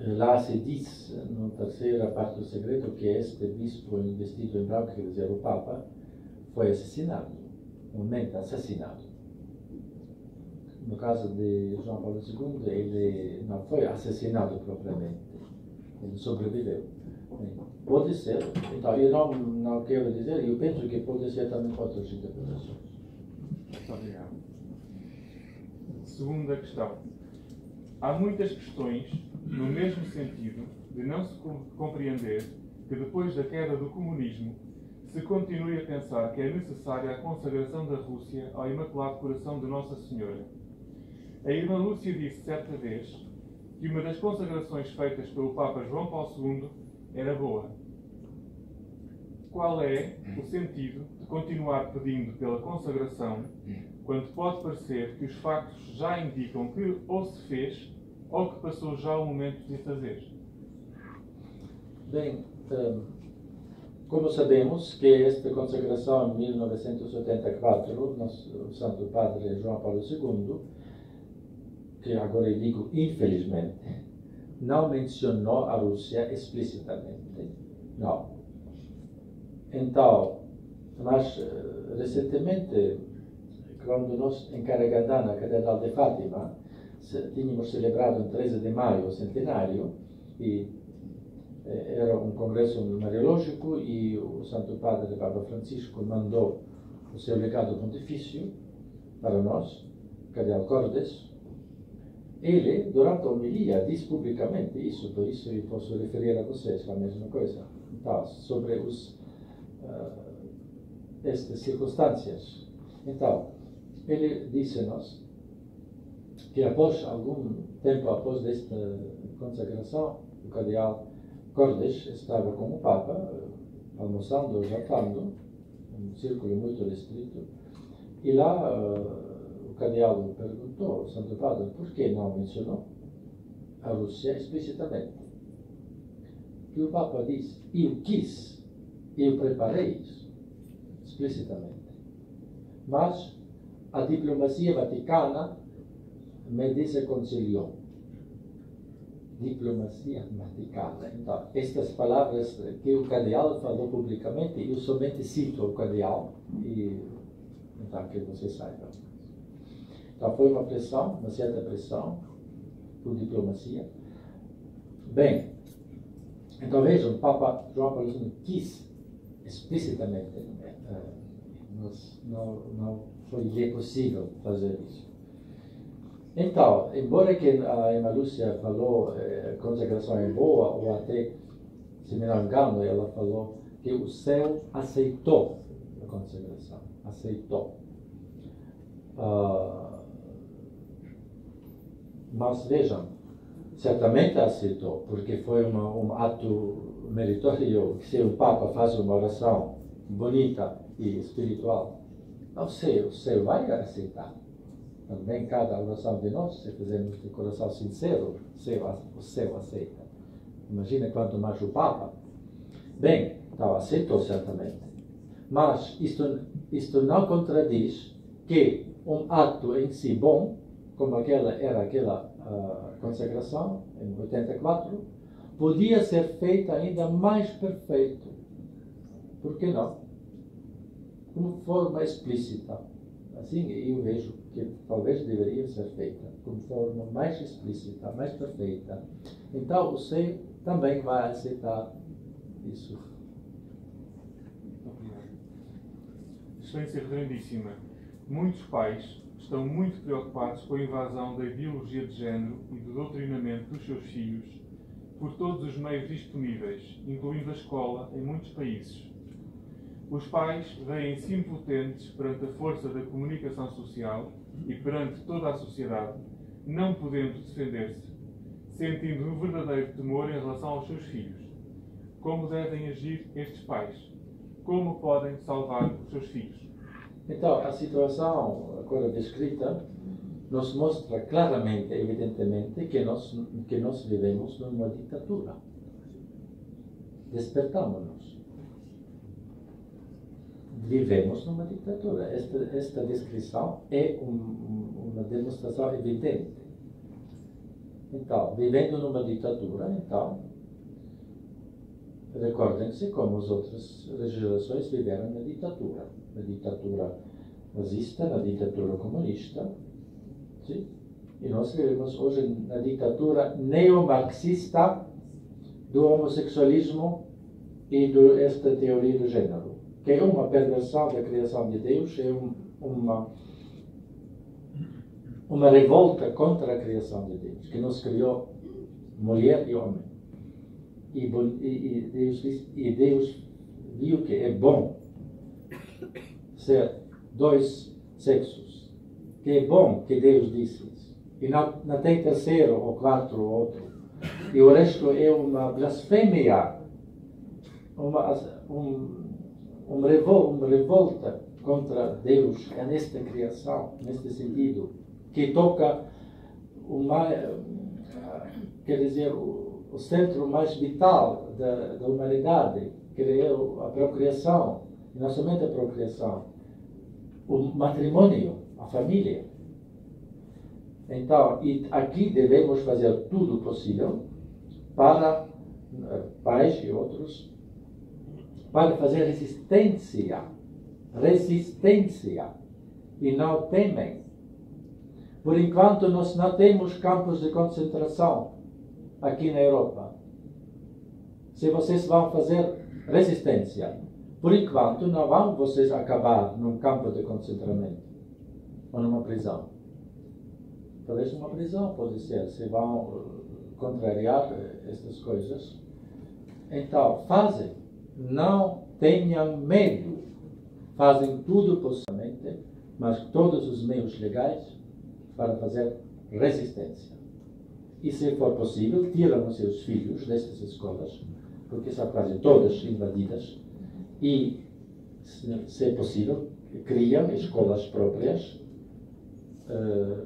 lá se diz, na terceira parte do segredo, que este bispo vestido em branco, quer dizer, o Papa, foi assassinado, realmente assassinado. No caso de João Paulo II, ele não foi assassinado propriamente, ele sobreviveu. Pode ser, então eu não quero dizer, eu penso que pode ser também outras interpretações. Muito obrigado. Segunda questão. Há muitas questões no mesmo sentido de não se compreender que depois da queda do comunismo se continue a pensar que é necessária a consagração da Rússia ao Imaculado Coração de Nossa Senhora. A irmã Lúcia disse certa vez que uma das consagrações feitas pelo Papa João Paulo II era boa. Qual é o sentido de continuar pedindo pela consagração quando pode parecer que os factos já indicam que ou se fez ou que passou já o momento de fazer? Bem, como sabemos que esta consagração em 1984, o Santo Padre João Paulo II, que agora eu digo infelizmente, não mencionou a Rússia explicitamente. Não. Então, mas recentemente, quando nós em Caragandá, na Catedral de Fátima, tínhamos celebrado em 13 de maio o centenário, e era um congresso mariológico, e o Santo Padre Papa Francisco mandou o seu legado pontifício para nós, Cardeal Cordes. Ele, durante a homilia, diz publicamente isso, por isso eu posso referir a vocês a mesma coisa. Então, sobre estas circunstâncias. Então, ele disse-nos que algum tempo após esta consagração, o Cardeal Cordes estava com o Papa, almoçando, jantando, um círculo muito restrito, e lá o Cardeal perguntou ao Santo Padre por que não mencionou a Rússia explicitamente. E o Papa disse: eu quis, eu preparei isso explicitamente, mas a diplomacia vaticana me desaconselhou. Diplomacia vaticana. Então, estas palavras que o Cardeal falou publicamente, eu somente cito o Cardeal, e então que você saiba. Então, foi uma pressão, uma certa pressão por diplomacia. Bem, então vejam, o Papa João Paulo II quis explicitamente, não foi possível fazer isso. Então, embora que a Irmã Lúcia falou a consagração é boa, ou até, se me não engano, ela falou que o céu aceitou a consagração. Aceitou. Mas vejam, certamente aceitou, porque foi um ato meritório que se o Papa faz uma oração bonita e espiritual, o céu vai aceitar. Também cada oração de nós, se fizermos de coração sincero, o céu aceita. Imagina quanto mais o Papa. Bem, então aceitou certamente. Mas isto não contradiz que um ato em si bom, como era aquela consagração, em 84, podia ser feito ainda mais perfeito. Por que não? Como forma explícita. Assim eu vejo que talvez deveria ser feita como forma mais explícita, mais perfeita. Então o céu também vai aceitar isso. Excelência Reverendíssima, muitos pais estão muito preocupados com a invasão da ideologia de género e do doutrinamento dos seus filhos por todos os meios disponíveis, incluindo a escola, em muitos países. Os pais veem-se impotentes perante a força da comunicação social e perante toda a sociedade, não podendo defender-se, sentindo um verdadeiro temor em relação aos seus filhos. Como devem agir estes pais? Como podem salvar os seus filhos? Então, a situação agora descrita nos mostra claramente, evidentemente, que nós vivemos numa ditadura. Despertamos-nos. Vivemos numa ditadura. Esta descrição é uma demonstração evidente. Então, vivendo numa ditadura, então, recordem-se como as outras gerações viveram na ditadura nazista, na ditadura comunista. Sim? E nós vivemos hoje na ditadura neomarxista do homossexualismo e desta teoria do gênero, que é uma perversão da criação de Deus, é uma revolta contra a criação de Deus, que nos criou mulher e homem. E Deus viu que é bom ser dois sexos, que é bom que Deus disse isso. E não tem terceiro ou quarto ou outro. E o resto é uma blasfêmia, uma revolta contra Deus nesta criação, neste sentido, que toca quer dizer, o centro mais vital da humanidade, que é a procriação, e não somente a procriação, o matrimônio, a família. Então, e aqui devemos fazer tudo possível para pais e outros, para fazer resistência, e não temem. Por enquanto, nós não temos campos de concentração aqui na Europa. Se vocês vão fazer resistência, por enquanto não vão vocês acabar num campo de concentramento ou numa prisão. Talvez uma prisão pode ser, se vão contrariar estas coisas. Então, fazem, não tenham medo, fazem tudo possivelmente, mas todos os meios legais para fazer resistência. E, se for possível, tiram os seus filhos destas escolas, porque são quase todas invadidas, e, se é possível, criam escolas próprias,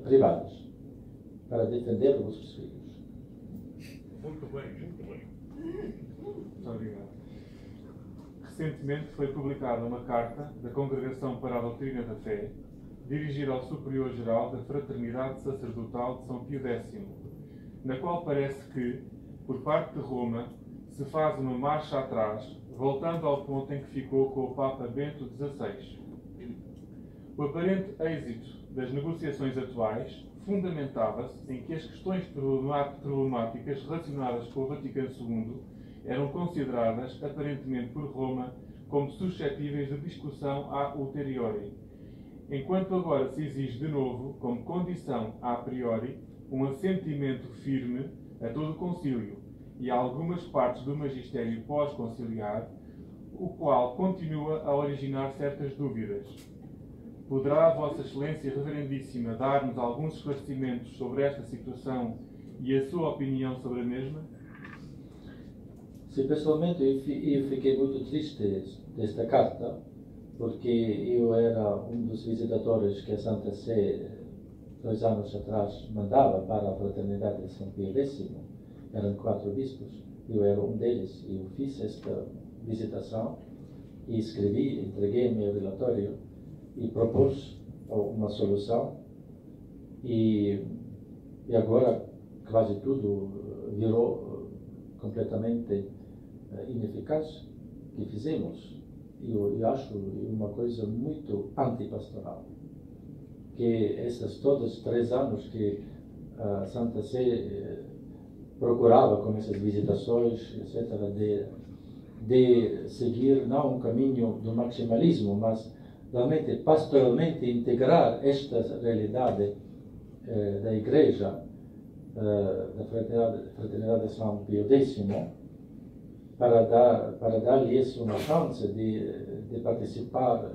privadas, para defender os seus filhos. Muito bem. Muito obrigado. Recentemente foi publicada uma carta da Congregação para a Doutrina da Fé, dirigida ao Superior-Geral da Fraternidade Sacerdotal de São Pio X, na qual parece que, por parte de Roma, se faz uma marcha atrás, voltando ao ponto em que ficou com o Papa Bento XVI. O aparente êxito das negociações atuais fundamentava-se em que as questões problemáticas relacionadas com o Vaticano II eram consideradas, aparentemente por Roma, como suscetíveis de discussão a ulteriori, enquanto agora se exige de novo, como condição a priori, um assentimento firme a todo o concílio e a algumas partes do magistério pós-conciliar, o qual continua a originar certas dúvidas. Poderá Vossa Excelência Reverendíssima dar-nos alguns esclarecimentos sobre esta situação e a sua opinião sobre a mesma? Sim, pessoalmente eu fiquei muito triste desta carta, porque eu era um dos visitadores que a Santa Sé, 2 anos atrás, mandava para a Fraternidade de São Pio X. Eram 4 bispos, eu era um deles. Eu fiz esta visitação e escrevi, entreguei meu relatório e propus uma solução. E agora quase tudo virou completamente ineficaz que fizemos. Eu acho uma coisa muito antipastoral, que esses todos 3 anos que a Santa Sé procurava com essas visitações, etc., de seguir não um caminho do maximalismo, mas realmente pastoralmente integrar esta realidade da Igreja, da Fraternidade de São Pio X, para dar-lhes uma chance de participar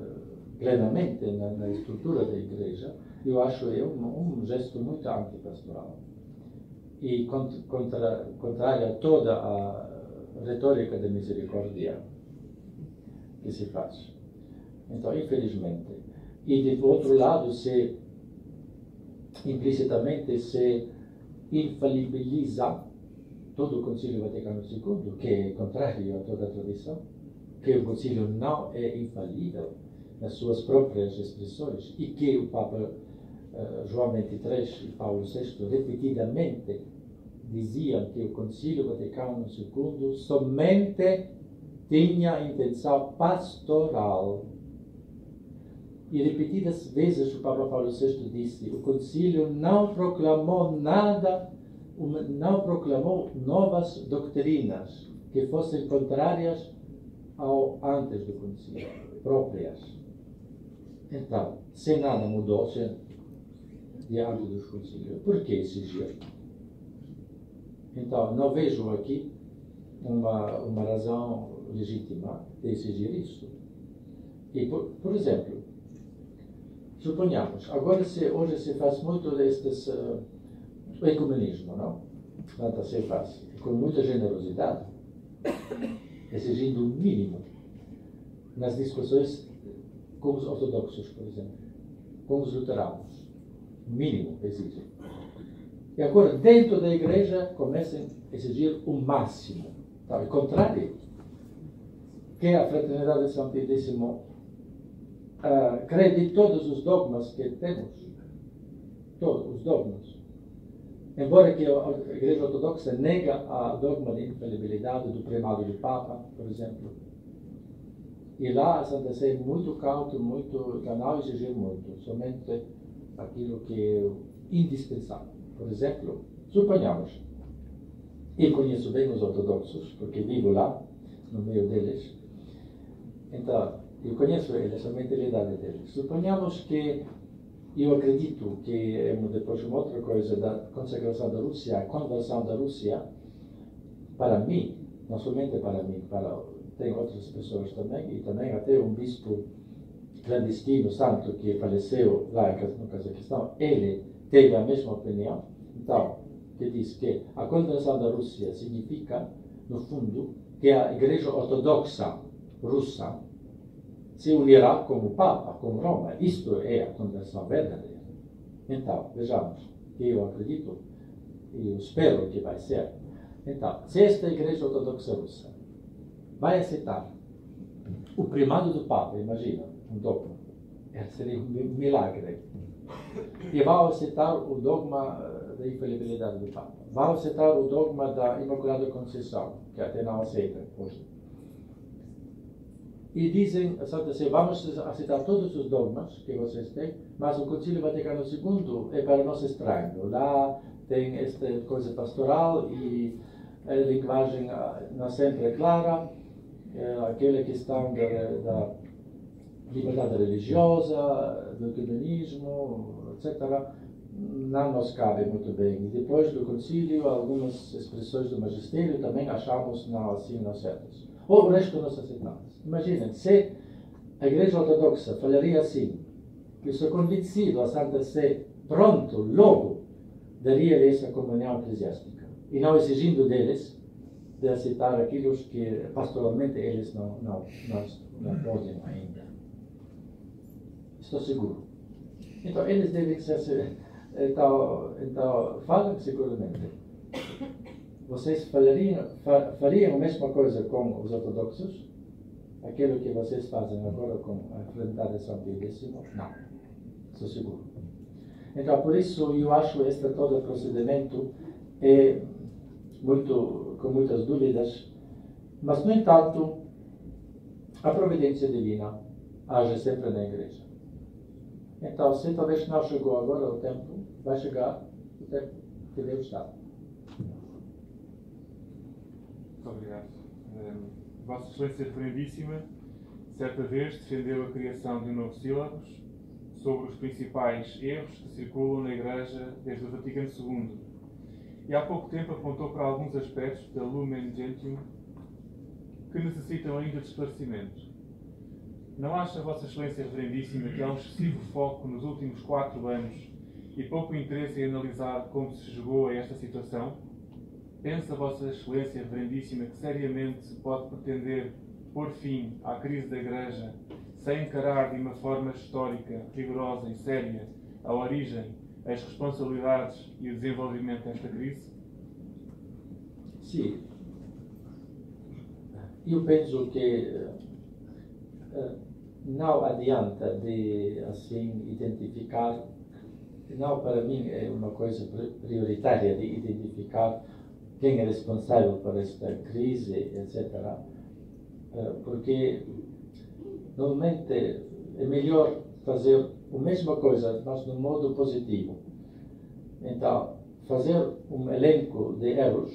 plenamente na estrutura da Igreja. Eu acho um gesto muito antipastoral e contrário a toda a retórica da misericórdia que se faz. Então, infelizmente. E, do outro lado, implicitamente se infalibiliza todo o Concílio Vaticano II, que é contrário a toda a tradição, que o Concílio não é infalível nas suas próprias expressões e que o Papa João XXIII e Paulo VI repetidamente diziam que o Concílio Vaticano II somente tinha intenção pastoral. E repetidas vezes o Papa Paulo VI disse: o Concílio não proclamou nada, não proclamou novas doutrinas que fossem contrárias ao antes do Concílio, próprias. Então, se nada mudou diante dos concílios, por que exigir? Então, não vejo aqui uma razão legítima de exigir isso. E, por exemplo, suponhamos, hoje se faz muito destes ecumenismo, não? Santa Sé faz, com muita generosidade, exigindo o mínimo nas discussões com os ortodoxos, por exemplo, com os luteranos. O mínimo exigem. E agora, dentro da Igreja, começam a exigir o máximo. Então, é contrário. Que a Fraternidade de São Pio X crê em todos os dogmas que temos. Todos os dogmas. Embora que a Igreja Ortodoxa nega a dogma de infalibilidade do primado do Papa, por exemplo. E lá a Santa Sé é muito cauto, para não exigir muito, somente aquilo que é indispensável. Por exemplo, suponhamos, eu conheço bem os ortodoxos, porque vivo lá, no meio deles, então, eu conheço eles, a mentalidade deles. Suponhamos que eu acredito que é depois uma outra coisa da consagração da Rússia, a conversão da Rússia, para mim, não somente para mim, tem outras pessoas também, e também até um bispo clandestino, santo, que faleceu lá no Cazaquistão, ele teve a mesma opinião. Então, que diz que a conversão da Rússia significa, no fundo, que a Igreja Ortodoxa russa se unirá com o Papa, com Roma. Isto é a conversão verdadeira. Então, vejamos, que eu acredito e eu espero que vai ser. Então, se esta Igreja Ortodoxa russa vai aceitar o primado do Papa, imagina, um dogma, seria um milagre, e vai aceitar o dogma da infalibilidade do Papa, vai aceitar o dogma da Imaculada Conceição, que até não aceita hoje. E dizem, a Santa Sé, vamos aceitar todos os dogmas que vocês têm, mas o Concílio Vaticano II é para nós estranho. Lá tem esta coisa pastoral e a linguagem não sempre é clara, aquela questão liberdade religiosa, do ecumenismo, etc., não nos cabe muito bem. E depois do concílio, algumas expressões do magistério também achamos não assim, não certas. Ou o resto nós aceitamos. Imaginem, se a Igreja Ortodoxa falaria assim, eu sou convencido a Santa Sé, pronto, logo, daria-lhe essa comunhão eclesiástica. E não exigindo deles de aceitar aquilo que pastoralmente eles não podem ainda. Estou seguro. Então, eles devem ser... Então falam seguramente. Vocês fariam a mesma coisa com os ortodoxos? Aquilo que vocês fazem agora com a frente de São Pio X? Não. Estou seguro. Então, por isso, eu acho este todo procedimento com muitas dúvidas, mas, no entanto, a providência divina age sempre na Igreja. Então, se talvez não chegou agora o tempo, vai chegar o tempo que Deus está. Muito obrigado. Vossa Excelência Reverendíssima, certa vez defendeu a criação de um novo sílabus sobre os principais erros que circulam na Igreja desde o Vaticano II. E há pouco tempo apontou para alguns aspectos da Lumen Gentium que necessitam ainda de esclarecimento. Não acha, Vossa Excelência Reverendíssima, que há um excessivo foco nos últimos 4 anos e pouco interesse em analisar como se chegou a esta situação? Pensa, Vossa Excelência Reverendíssima, que seriamente se pode pretender pôr fim à crise da Igreja sem encarar de uma forma histórica, rigorosa e séria a origem, as responsabilidades e o desenvolvimento desta crise? Sim. Eu penso que não adianta de assim identificar, não para mim é uma coisa prioritária de identificar quem é responsável por esta crise, etc. Porque normalmente é melhor fazer a mesma coisa, mas de um modo positivo. Então, fazer um elenco de erros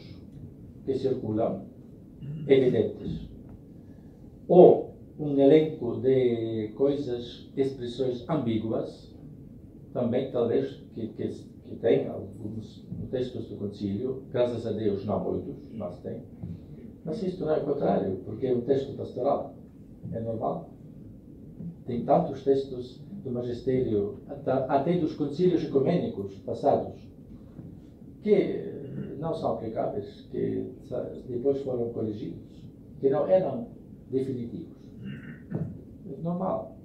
que circulam, evidentes, ou um elenco de coisas, expressões ambíguas, também talvez que tem alguns textos do concílio, graças a Deus não muitos, mas tem. Mas isto não é o contrário, porque é um texto pastoral, é normal. Tem tantos textos do magistério, até dos concílios ecumênicos passados, que não são aplicáveis, que depois foram corrigidos, que não eram definitivos. Normal.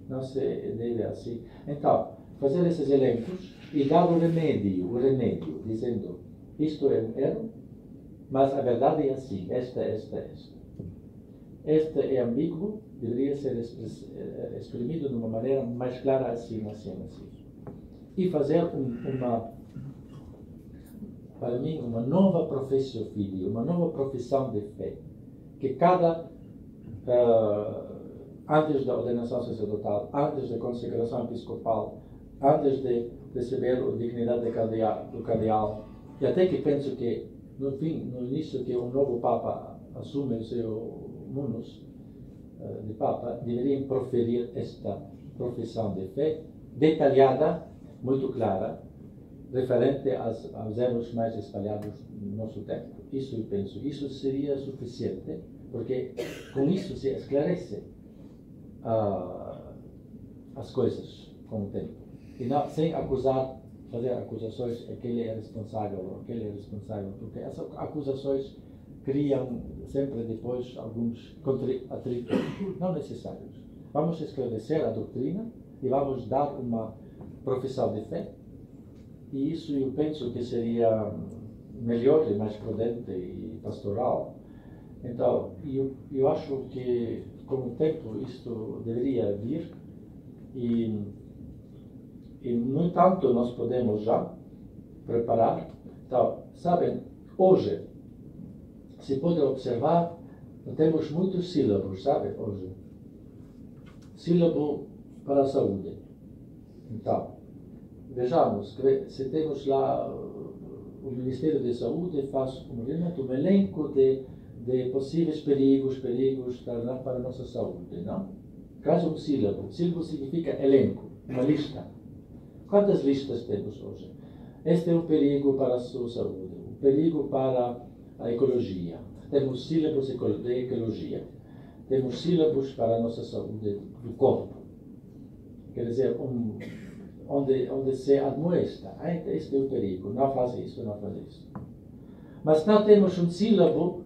Não se deve assim. Então, fazer esses elencos e dar o remédio, dizendo isto é um erro, mas a verdade é assim, esta. Este é ambíguo, deveria ser exprimido de uma maneira mais clara, assim. E fazer para mim, uma nova profissão fide, uma nova profissão de fé, que cada antes da ordenação sacerdotal, antes da consagração episcopal, antes de receber a dignidade do cardeal, e até que penso que, no início que um novo Papa assume o seu munus de Papa, deveriam proferir esta profissão de fé, detalhada, muito clara, referente aos erros mais espalhados no nosso tempo. Isso eu penso, isso seria suficiente, porque com isso se esclarece as coisas com o tempo. E não, sem fazer acusações, aquele é responsável, porque essas acusações criam sempre depois alguns atritos não necessários. Vamos esclarecer a doutrina e vamos dar uma profissão de fé, e isso eu penso que seria melhor e mais prudente e pastoral. Então, eu acho que com o tempo isto deveria vir e no entanto nós podemos já preparar. Então, sabem, hoje se pode observar, temos muitos sílabos, sabe, hoje. Sílabo para a saúde. Então, vejamos, se temos lá o Ministério da Saúde faz um elenco de possíveis perigos para a nossa saúde, não? Quase um sílabo. Sílabo significa elenco, uma lista. Quantas listas temos hoje? Este é um perigo para a sua saúde, um perigo para a ecologia. Temos sílabos de ecologia. Temos sílabos para a nossa saúde do corpo. Quer dizer, onde se admoesta. Este é o perigo. Não faz isso, não faz isso. Mas não temos um sílabo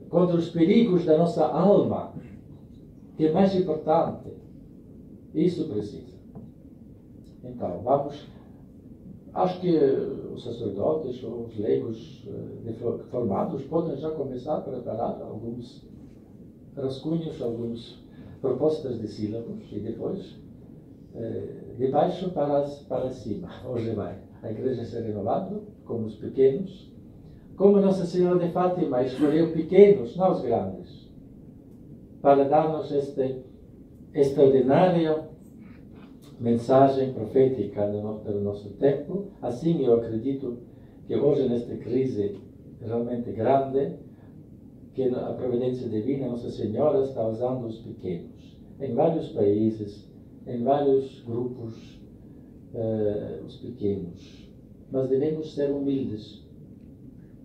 contra os perigos da nossa alma, que é mais importante. Isso precisa. Então, vamos... Acho que os sacerdotes ou os leigos formados podem já começar a preparar alguns rascunhos, algumas propostas de sílabos e depois, de baixo para cima. Hoje vai a igreja ser renovada, como os pequenos, como Nossa Senhora de Fátima escolheu pequenos, não os grandes, para dar-nos esta extraordinária mensagem profética do nosso tempo. Assim, eu acredito que hoje, nesta crise realmente grande, que a providência divina, Nossa Senhora, está usando os pequenos. Em vários países, em vários grupos, os pequenos. Mas devemos ser humildes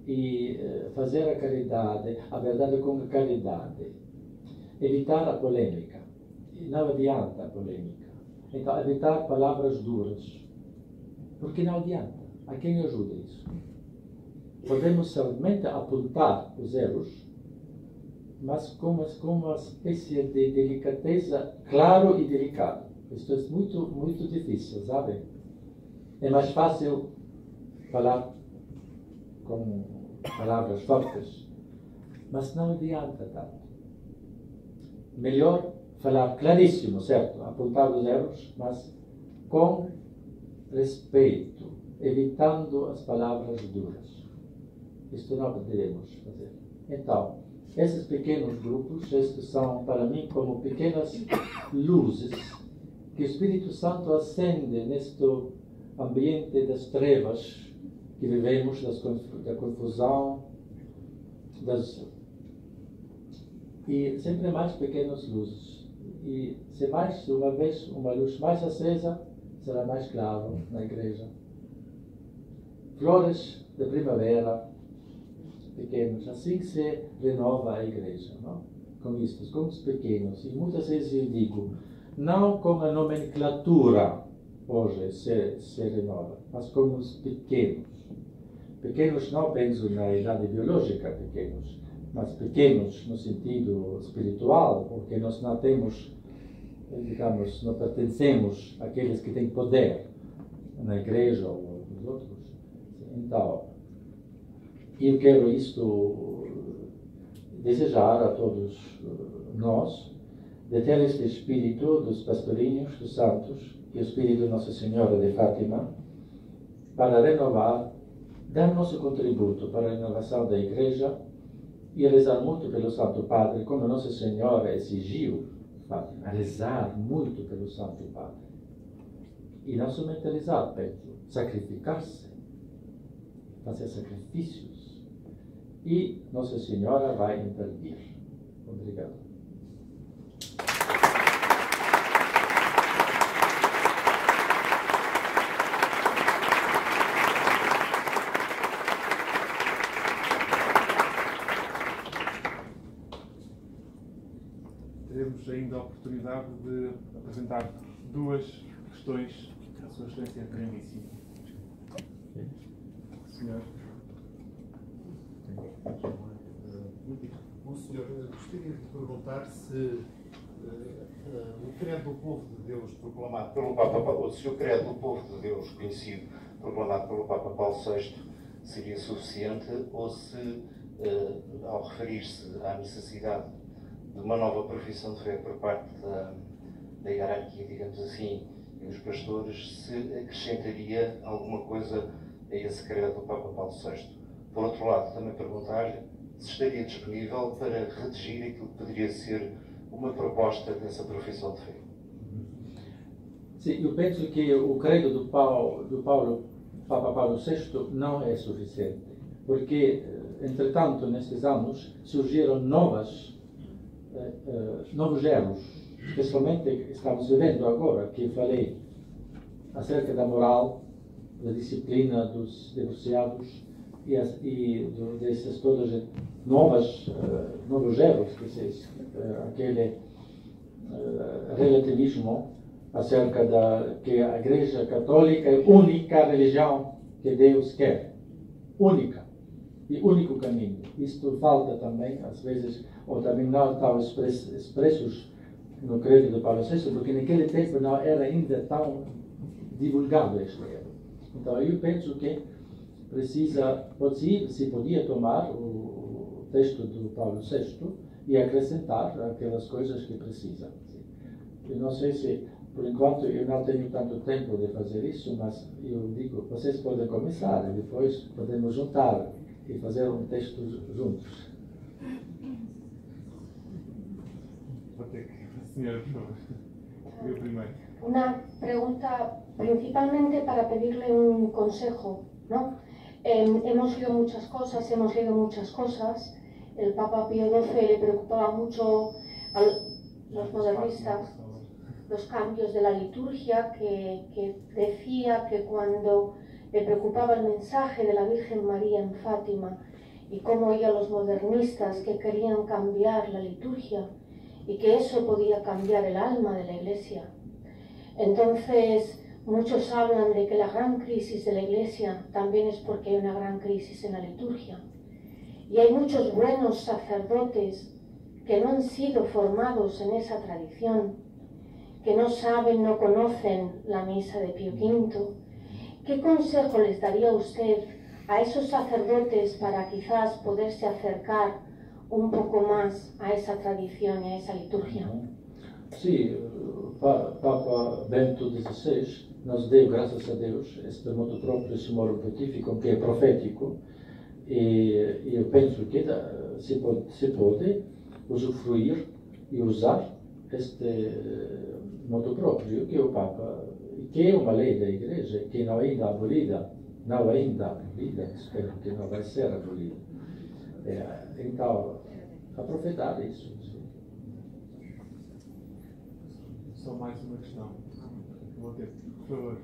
e fazer a caridade, a verdade com a caridade. Evitar a polêmica. E não adianta a polêmica. Então, evitar palavras duras. Porque não adianta. A quem ajuda isso? Podemos somente apontar os erros, mas com uma espécie de delicadeza, claro e delicado. Isto é muito, muito difícil, sabe? É mais fácil falar com palavras fortes, mas não adianta tanto. Melhor falar claríssimo, certo? Apontar os erros, mas com respeito, evitando as palavras duras. Isto não devemos fazer. Então, esses pequenos grupos, estes são para mim como pequenas luzes que o Espírito Santo acende neste ambiente das trevas que vivemos, da confusão, e sempre mais pequenas luzes. E se mais uma vez uma luz mais acesa, será mais claro na igreja. Flores de primavera, pequenos, assim se renova a igreja, não? Com isto, com os pequenos. E muitas vezes eu digo, não com a nomenclatura hoje se renova, mas com os pequenos. Pequenos não penso na idade biológica, pequenos, mas pequenos no sentido espiritual, porque nós não temos, digamos, não pertencemos àqueles que têm poder na igreja ou nos outros. Então, eu quero isto desejar a todos nós, de ter este espírito dos pastorinhos, dos santos, e o espírito de Nossa Senhora de Fátima, para renovar, dar nosso contributo para a renovação da igreja e rezar muito pelo Santo Padre, como Nossa Senhora exigiu, Fátima, rezar muito pelo Santo Padre. E não somente rezar, Pedro, sacrificar-se, fazer sacrifícios. E Nossa Senhora vai intervir. Obrigado. Teremos ainda a oportunidade de apresentar duas questões à Sua Excelência Primíssima. Senhor. Bom senhor, gostaria de perguntar se o credo do povo de Deus proclamado pelo Papa Paulo, se o credo do povo de Deus conhecido, proclamado pelo Papa Paulo VI, seria suficiente ou se, ao referir-se à necessidade de uma nova profissão de fé por parte da hierarquia, digamos assim, e dos pastores, se acrescentaria alguma coisa a esse credo do Papa Paulo VI. Por outro lado, também perguntar-lhe se estaria disponível para redigir aquilo que poderia ser uma proposta dessa profissão de fé. Sim, eu penso que o credo do Papa Paulo VI não é suficiente, porque, entretanto, nestes anos, surgiram novos erros especialmente estamos vivendo agora, que eu falei acerca da moral, da disciplina dos divorciados dessas todas novos erros, aquele relativismo acerca que a Igreja Católica é a única religião que Deus quer, única e único caminho. Isto falta também, às vezes, ou também não estão expressos no credo de Paulo VI, porque naquele tempo não era ainda tão divulgado este erro. Então eu penso que se podia tomar o texto do Paulo VI e acrescentar aquelas coisas que precisa. Eu não sei se, por enquanto, eu não tenho tanto tempo de fazer isso, mas eu digo, vocês podem começar e depois podemos juntar e fazer um texto juntos. Señora, por favor. Yo primero. Una pregunta principalmente para pedirle un consejo, ¿no? Hemos leído muchas cosas. El Papa Pío XII le preocupaba mucho a los modernistas los cambios de la liturgia, que decía que cuando le preocupaba el mensaje de la Virgen María en Fátima y cómo oía a los modernistas que querían cambiar la liturgia y que eso podía cambiar el alma de la Iglesia. Entonces, muchos hablan de que la gran crisis de la Iglesia también es porque hay una gran crisis en la liturgia. Y hay muchos buenos sacerdotes que no han sido formados en esa tradición, que no saben, no conocen la misa de Pío V. ¿Qué consejo les daría usted a esos sacerdotes para quizás poderse acercar un poco más a esa tradición y a esa liturgia? Sí, Papa Bento XVI nos deu, graças a Deus, este modo próprio, esse modo pontífico, que é profético, e eu penso que se pode usufruir e usar este modo próprio, que é o Papa, que é uma lei da Igreja, que não ainda abolida, espero que não vai ser abolida. Então, aproveitar isso. Só mais uma questão. Vou ter, por favor.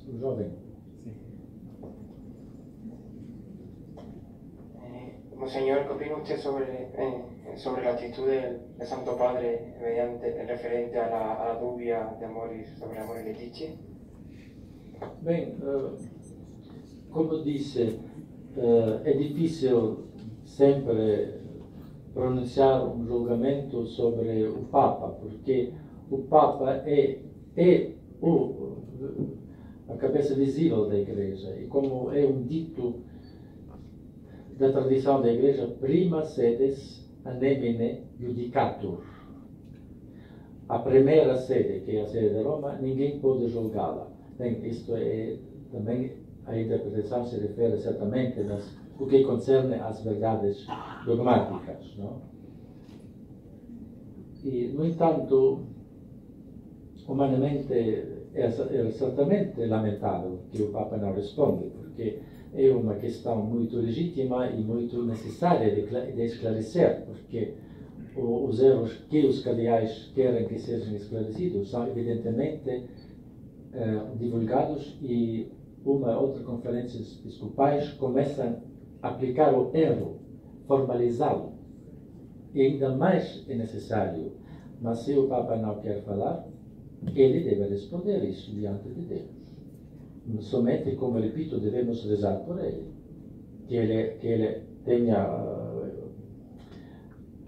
O jovem. Sim. Monseñor, ¿qué opina usted sobre la actitud del Santo Padre referente a la dubia de sobre Amoris Laetitia? Bem, como disse, é difícil sempre pronunciar um julgamento sobre o Papa, porque o Papa é a cabeça visível da Igreja, e como é um dito da tradição da Igreja, prima sedes anemine judicatur. A primeira sede, que é a sede de Roma, ninguém pode julgá-la. Bem, isto é também, a interpretação se refere certamente o que concerne às verdades dogmáticas, não? E, no entanto, humanamente é certamente lamentável que o Papa não responde, porque é uma questão muito legítima e muito necessária de esclarecer, porque os erros que os cardeais querem que sejam esclarecidos são evidentemente divulgados, e outra conferência episcopais começam a aplicar o erro, formalizá-lo. E ainda mais é necessário, mas se o Papa não quer falar, ele deve responder isso diante de Deus. Somente, como repito, devemos rezar por ele, que ele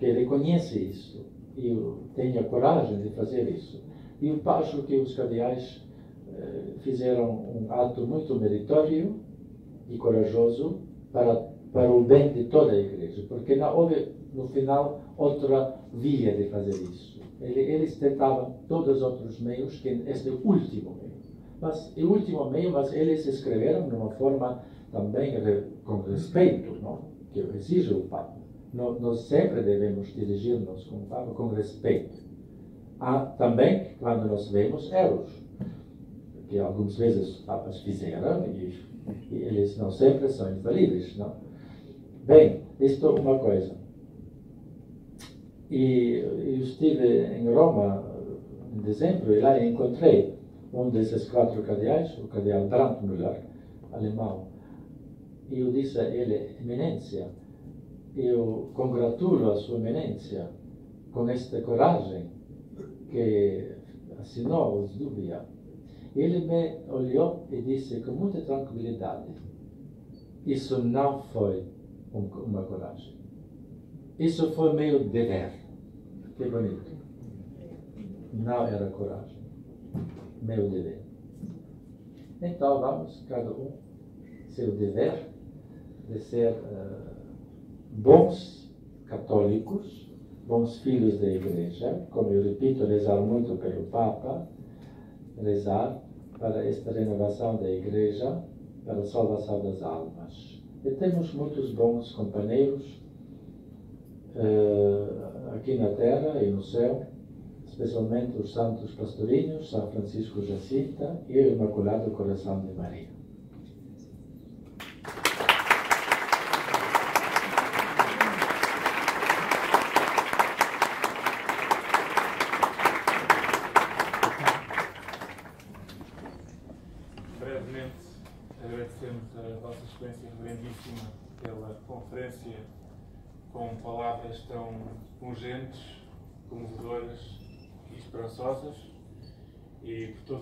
reconheça isso e tenha coragem de fazer isso. E eu acho que os cardeais fizeram um ato muito meritório e corajoso para o bem de toda a Igreja, porque não houve, no final, outra via de fazer isso. Eles tentavam todos os outros meios, que este é o último meio. Mas eles escreveram de uma forma também com respeito, não? Que exige o Papa. Nós sempre devemos dirigir-nos com o Papa com respeito. Há também, quando nós vemos erros, que algumas vezes os papas fizeram, e eles não sempre são infalíveis, não? Bem, isto é uma coisa. E eu estive em Roma em dezembro e lá encontrei desses 4 cardeais, o cardeal Brandmüller, alemão. E eu disse a ele: Eminência, eu congratulo a sua eminência com esta coragem que assinou os dúvida. Ele me olhou e disse com muita tranquilidade: isso não foi uma coragem. Isso foi meu dever. Que bonito. Não era coragem. Meu dever. Então vamos, cada um, seu dever de ser bons católicos, bons filhos da Igreja, como eu repito, rezar muito pelo Papa, rezar para esta renovação da Igreja, para a salvação das almas. E temos muitos bons companheiros aqui na Terra e no céu, especialmente os santos pastorinhos, São Francisco Jacinta e o Imaculado Coração de Maria. Brevemente, agradecemos a Vossa Excelência Reverendíssima pela conferência com palavras tão pungentes, comovedoras e esperançosas, e por todos